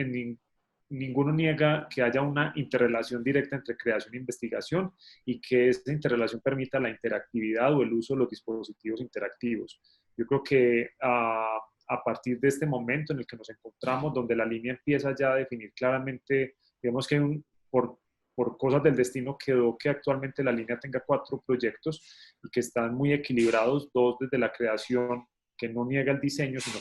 ninguno niega que haya una interrelación directa entre creación e investigación, y que esa interrelación permita la interactividad o el uso de los dispositivos interactivos. Yo creo que a partir de este momento en el que nos encontramos, donde la línea empieza ya a definir claramente, digamos que por cosas del destino quedó que actualmente la línea tenga 4 proyectos y que están muy equilibrados, 2 desde la creación, que no niega el diseño, sino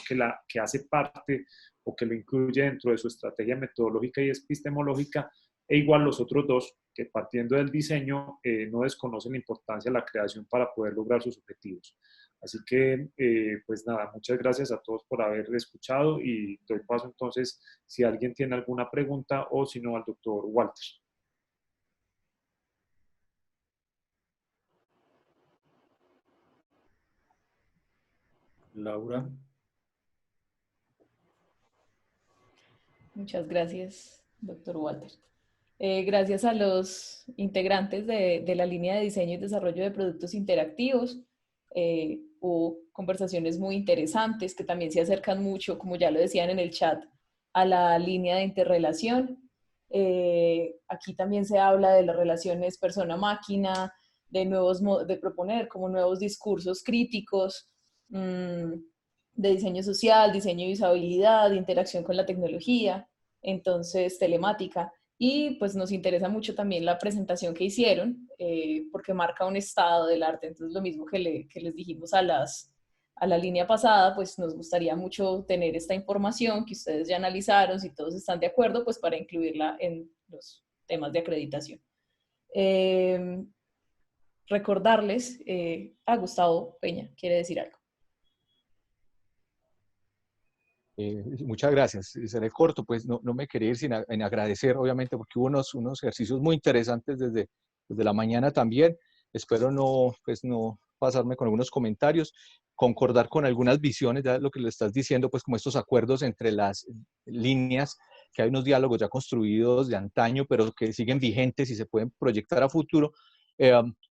que hace parte o que lo incluye dentro de su estrategia metodológica y epistemológica, e igual los otros 2, que partiendo del diseño no desconocen la importancia de la creación para poder lograr sus objetivos. Así que, pues nada, muchas gracias a todos por haber escuchado, y doy paso entonces, si alguien tiene alguna pregunta, o si no, al doctor Walter. Laura. Muchas gracias, doctor Walter. Gracias a los integrantes de la línea de diseño y desarrollo de productos interactivos. Hubo conversaciones muy interesantes que también se acercan mucho, como ya lo decían en el chat, a la línea de interrelación. Aquí también se habla de las relaciones persona-máquina, de proponer como nuevos discursos críticos, de diseño social, diseño de usabilidad, de interacción con la tecnología, entonces telemática. Y pues nos interesa mucho también la presentación que hicieron, porque marca un estado del arte. Entonces lo mismo que les dijimos a la línea pasada, pues nos gustaría mucho tener esta información que ustedes ya analizaron, si todos están de acuerdo, pues para incluirla en los temas de acreditación. Recordarles, Gustavo Peña quiere decir algo. Muchas gracias. Seré corto, pues no me quería ir sin agradecer, obviamente, porque hubo unos ejercicios muy interesantes desde la mañana también. Espero no pasarme con algunos comentarios, concordar con algunas visiones, ya lo que le estás diciendo, pues como estos acuerdos entre las líneas, que hay unos diálogos ya construidos de antaño, pero que siguen vigentes y se pueden proyectar a futuro.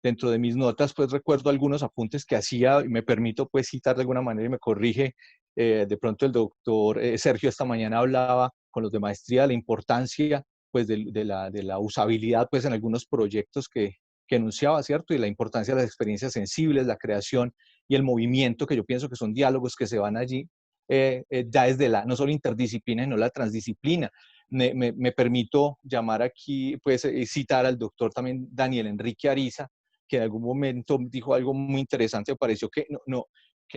Dentro de mis notas, pues recuerdo algunos apuntes que hacía, y me permito pues citar de alguna manera y me corrige. De pronto el doctor Sergio esta mañana hablaba con los de maestría de la importancia pues de la usabilidad pues en algunos proyectos que enunciaba, ¿cierto? Y la importancia de las experiencias sensibles, la creación y el movimiento, que yo pienso que son diálogos que se van allí ya desde no solo interdisciplina, sino la transdisciplina. Me permito llamar aquí, pues citar al doctor también Daniel Enrique Ariza, que en algún momento dijo algo muy interesante. Me pareció que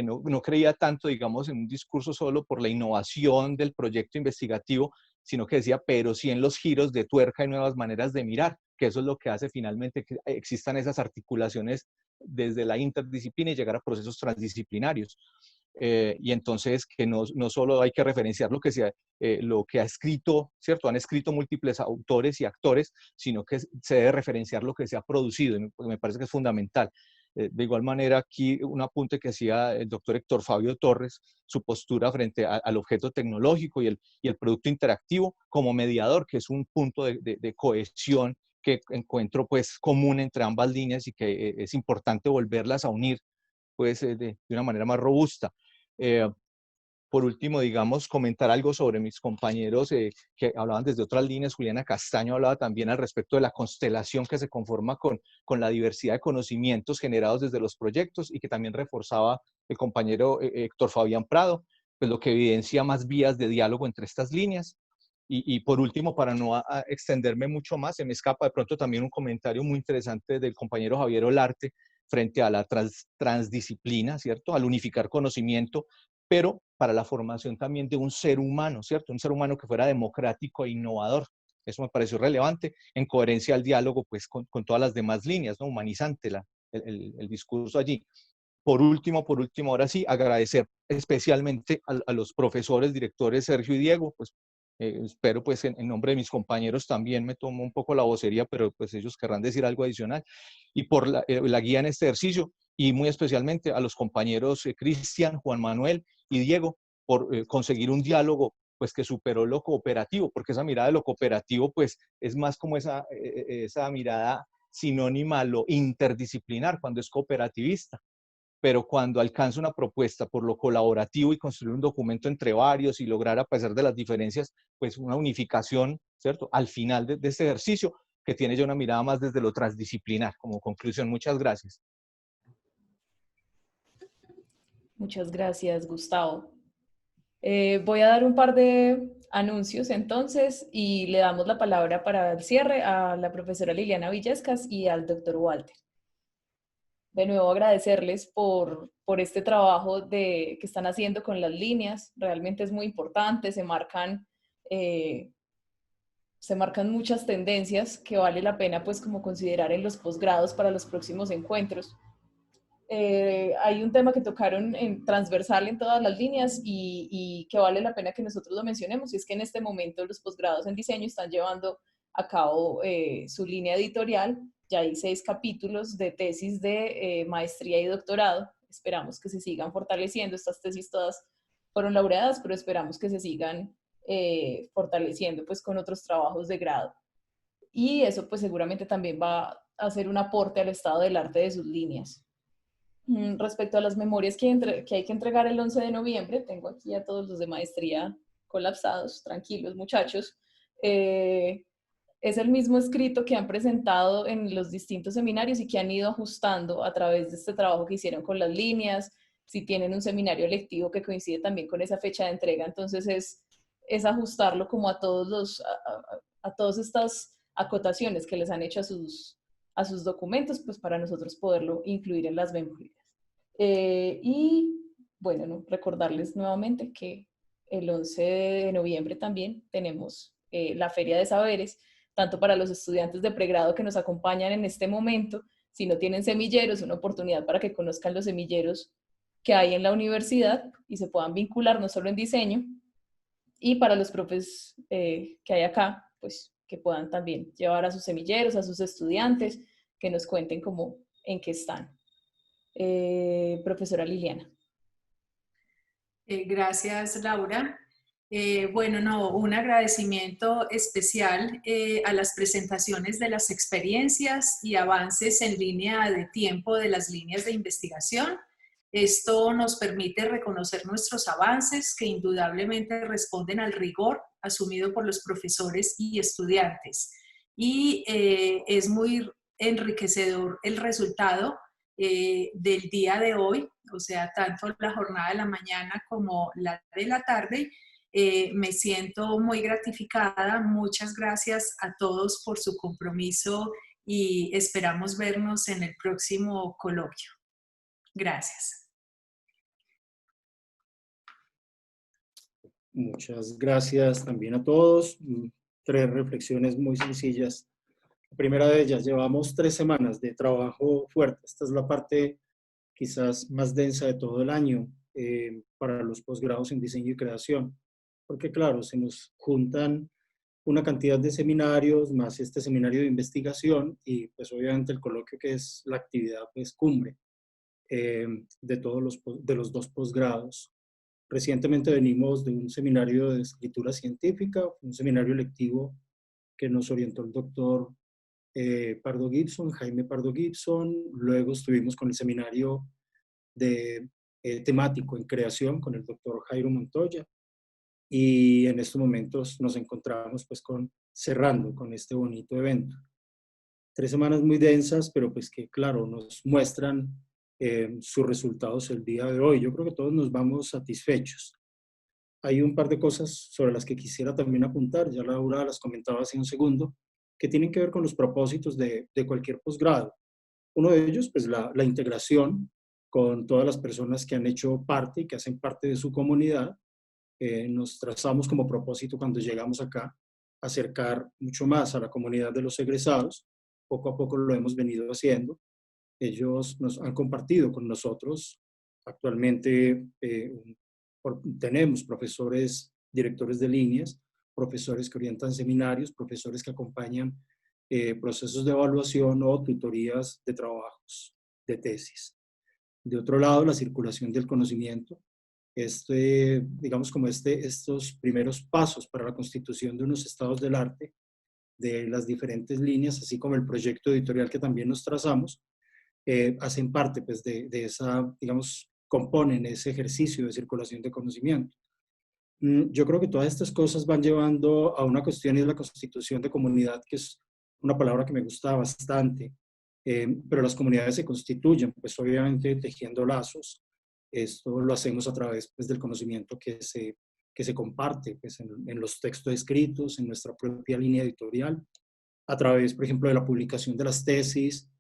no creía tanto, digamos, en un discurso solo por la innovación del proyecto investigativo, sino que decía, pero sí en los giros de tuerca y nuevas maneras de mirar, que eso es lo que hace finalmente que existan esas articulaciones desde la interdisciplina y llegar a procesos transdisciplinarios. Y entonces que no solo hay que referenciar lo que ha escrito, ¿cierto? Han escrito múltiples autores y actores, sino que se debe referenciar lo que se ha producido, y me parece que es fundamental. De igual manera, aquí un apunte que hacía el doctor Héctor Fabio Torres, su postura frente al objeto tecnológico y el producto interactivo como mediador, que es un punto de cohesión que encuentro pues común entre ambas líneas, y que es importante volverlas a unir pues de una manera más robusta. Por último, digamos, comentar algo sobre mis compañeros que hablaban desde otras líneas. Juliana Castaño hablaba también al respecto de la constelación que se conforma con la diversidad de conocimientos generados desde los proyectos, y que también reforzaba el compañero Héctor Fabián Prado, pues lo que evidencia más vías de diálogo entre estas líneas. Y por último, para no extenderme mucho más, se me escapa de pronto también un comentario muy interesante del compañero Javier Olarte frente a la transdisciplina, ¿cierto? Al unificar conocimiento, pero para la formación también de un ser humano, ¿cierto? Un ser humano que fuera democrático e innovador. Eso me pareció relevante, en coherencia al diálogo pues, con todas las demás líneas, ¿no? Humanizante el discurso allí. Por último, ahora sí, agradecer especialmente a los profesores, directores Sergio y Diego, pues espero pues en nombre de mis compañeros también me tomo un poco la vocería, pero pues ellos querrán decir algo adicional, y por la guía en este ejercicio, y muy especialmente a los compañeros Cristian, Juan Manuel y Diego, por conseguir un diálogo pues que superó lo cooperativo, porque esa mirada de lo cooperativo pues es más como esa mirada sinónima a lo interdisciplinar cuando es cooperativista, pero cuando alcanza una propuesta por lo colaborativo y construir un documento entre varios y lograr, a pesar de las diferencias, pues una unificación, ¿cierto? Al final de este ejercicio, que tiene ya una mirada más desde lo transdisciplinar. Como conclusión, muchas gracias. Muchas gracias, Gustavo. Voy a dar un par de anuncios entonces y le damos la palabra para el cierre a la profesora Liliana Villescas y al doctor Walter. De nuevo agradecerles por este trabajo que están haciendo con las líneas. Realmente es muy importante, se marcan muchas tendencias que vale la pena pues como considerar en los posgrados para los próximos encuentros. Hay un tema que tocaron transversal en todas las líneas y que vale la pena que nosotros lo mencionemos, y es que en este momento los posgrados en diseño están llevando a cabo su línea editorial. Ya hay 6 capítulos de tesis de maestría y doctorado. Esperamos que se sigan fortaleciendo. Estas tesis todas fueron laureadas, pero esperamos que se sigan fortaleciendo pues con otros trabajos de grado. Y eso pues seguramente también va a hacer un aporte al estado del arte de sus líneas. Respecto a las memorias que hay que entregar el 11 de noviembre, tengo aquí a todos los de maestría colapsados, tranquilos muchachos. Es el mismo escrito que han presentado en los distintos seminarios y que han ido ajustando a través de este trabajo que hicieron con las líneas. Si tienen un seminario lectivo que coincide también con esa fecha de entrega, entonces es ajustarlo como a todas estas acotaciones que les han hecho a sus documentos, pues para nosotros poderlo incluir en las memorias. Y bueno, ¿no? Recordarles nuevamente que el 11 de noviembre también tenemos la Feria de Saberes, tanto para los estudiantes de pregrado que nos acompañan en este momento. Si no tienen semilleros, una oportunidad para que conozcan los semilleros que hay en la universidad y se puedan vincular no solo en diseño, y para los profes que hay acá, pues que puedan también llevar a sus semilleros, a sus estudiantes, que nos cuenten cómo, en qué están. Profesora Liliana. Gracias, Laura. Un agradecimiento especial a las presentaciones de las experiencias y avances en línea de tiempo de las líneas de investigación. Esto nos permite reconocer nuestros avances que indudablemente responden al rigor asumido por los profesores y estudiantes. Y es muy enriquecedor el resultado del día de hoy, o sea, tanto la jornada de la mañana como la de la tarde. Me siento muy gratificada. Muchas gracias a todos por su compromiso y esperamos vernos en el próximo coloquio. Gracias. Muchas gracias también a todos. 3 reflexiones muy sencillas. La primera de ellas, llevamos 3 semanas de trabajo fuerte. Esta es la parte quizás más densa de todo el año para los posgrados en diseño y creación. Porque claro, se nos juntan una cantidad de seminarios, más este seminario de investigación y pues obviamente el coloquio que es la actividad pues cumbre de los 2 posgrados. Recientemente venimos de un seminario de escritura científica, un seminario lectivo que nos orientó el doctor Pardo Gibson, Jaime Pardo Gibson. Luego estuvimos con el seminario de temático en creación con el doctor Jairo Montoya. Y en estos momentos nos encontramos pues cerrando con este bonito evento. 3 semanas muy densas, pero pues que claro, nos muestran sus resultados el día de hoy. Yo creo que todos nos vamos satisfechos. hay un par de cosas sobre las que quisiera también apuntar, ya Laura las comentaba hace un segundo, que tienen que ver con los propósitos de cualquier posgrado. Uno de ellos, pues la integración con todas las personas que han hecho parte y que hacen parte de su comunidad. Nos trazamos como propósito cuando llegamos acá, acercar mucho más a la comunidad de los egresados. Poco a poco lo hemos venido haciendo. Ellos nos han compartido con nosotros. Actualmente tenemos profesores, directores de líneas, profesores que orientan seminarios, profesores que acompañan procesos de evaluación o tutorías de trabajos, de tesis. De otro lado, la circulación del conocimiento. Digamos como estos primeros pasos para la constitución de unos estados del arte, de las diferentes líneas, así como el proyecto editorial que también nos trazamos, hacen parte pues, de esa, digamos, componen ese ejercicio de circulación de conocimiento. Yo creo que todas estas cosas van llevando a una cuestión y es la constitución de comunidad, que es una palabra que me gusta bastante, pero las comunidades se constituyen, pues obviamente tejiendo lazos. Esto lo hacemos a través pues, del conocimiento que se comparte pues, en los textos escritos, en nuestra propia línea editorial, a través, por ejemplo, de la publicación de las tesis,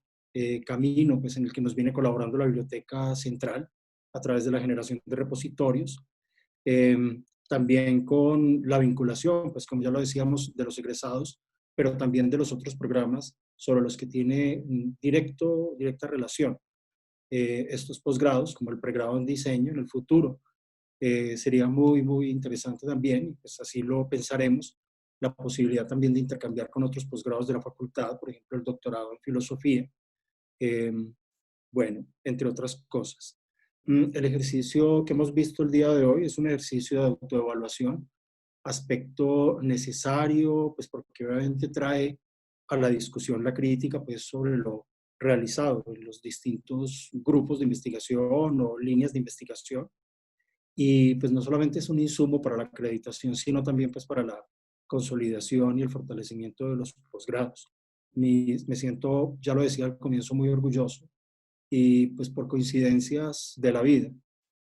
camino pues, en el que nos viene colaborando la Biblioteca Central, a través de la generación de repositorios. También con la vinculación, pues como ya lo decíamos, de los egresados, pero también de los otros programas sobre los que tiene directa relación. Estos posgrados, como el pregrado en diseño en el futuro, sería muy, muy interesante también, y pues así lo pensaremos, la posibilidad también de intercambiar con otros posgrados de la facultad, por ejemplo, el doctorado en filosofía, bueno, entre otras cosas. El ejercicio que hemos visto el día de hoy es un ejercicio de autoevaluación, aspecto necesario, pues porque obviamente trae a la discusión la crítica pues sobre lo realizado en los distintos grupos de investigación o líneas de investigación. Y pues no solamente es un insumo para la acreditación, sino también pues para la consolidación y el fortalecimiento de los posgrados. Me siento, ya lo decía al comienzo, muy orgulloso y pues por coincidencias de la vida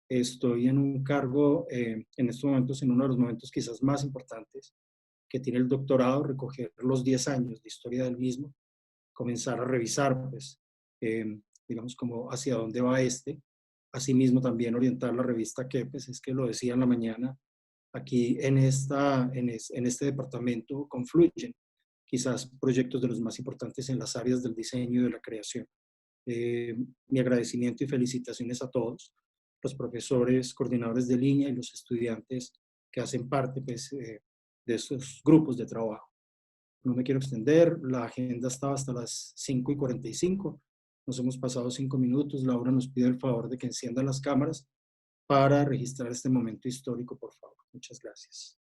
estoy en un cargo en estos momentos, en uno de los momentos quizás más importantes que tiene el doctorado, recoger los 10 años de historia del mismo, comenzar a revisar pues digamos como hacia dónde va asimismo también orientar la revista que pues es que lo decía en la mañana, aquí en este departamento confluyen quizás proyectos de los más importantes en las áreas del diseño y de la creación. Mi agradecimiento y felicitaciones a todos, los profesores, coordinadores de línea y los estudiantes que hacen parte pues, de estos grupos de trabajo. No me quiero extender, la agenda estaba hasta las 5:45, nos hemos pasado 5 minutos, Laura nos pide el favor de que enciendan las cámaras para registrar este momento histórico, por favor. Muchas gracias.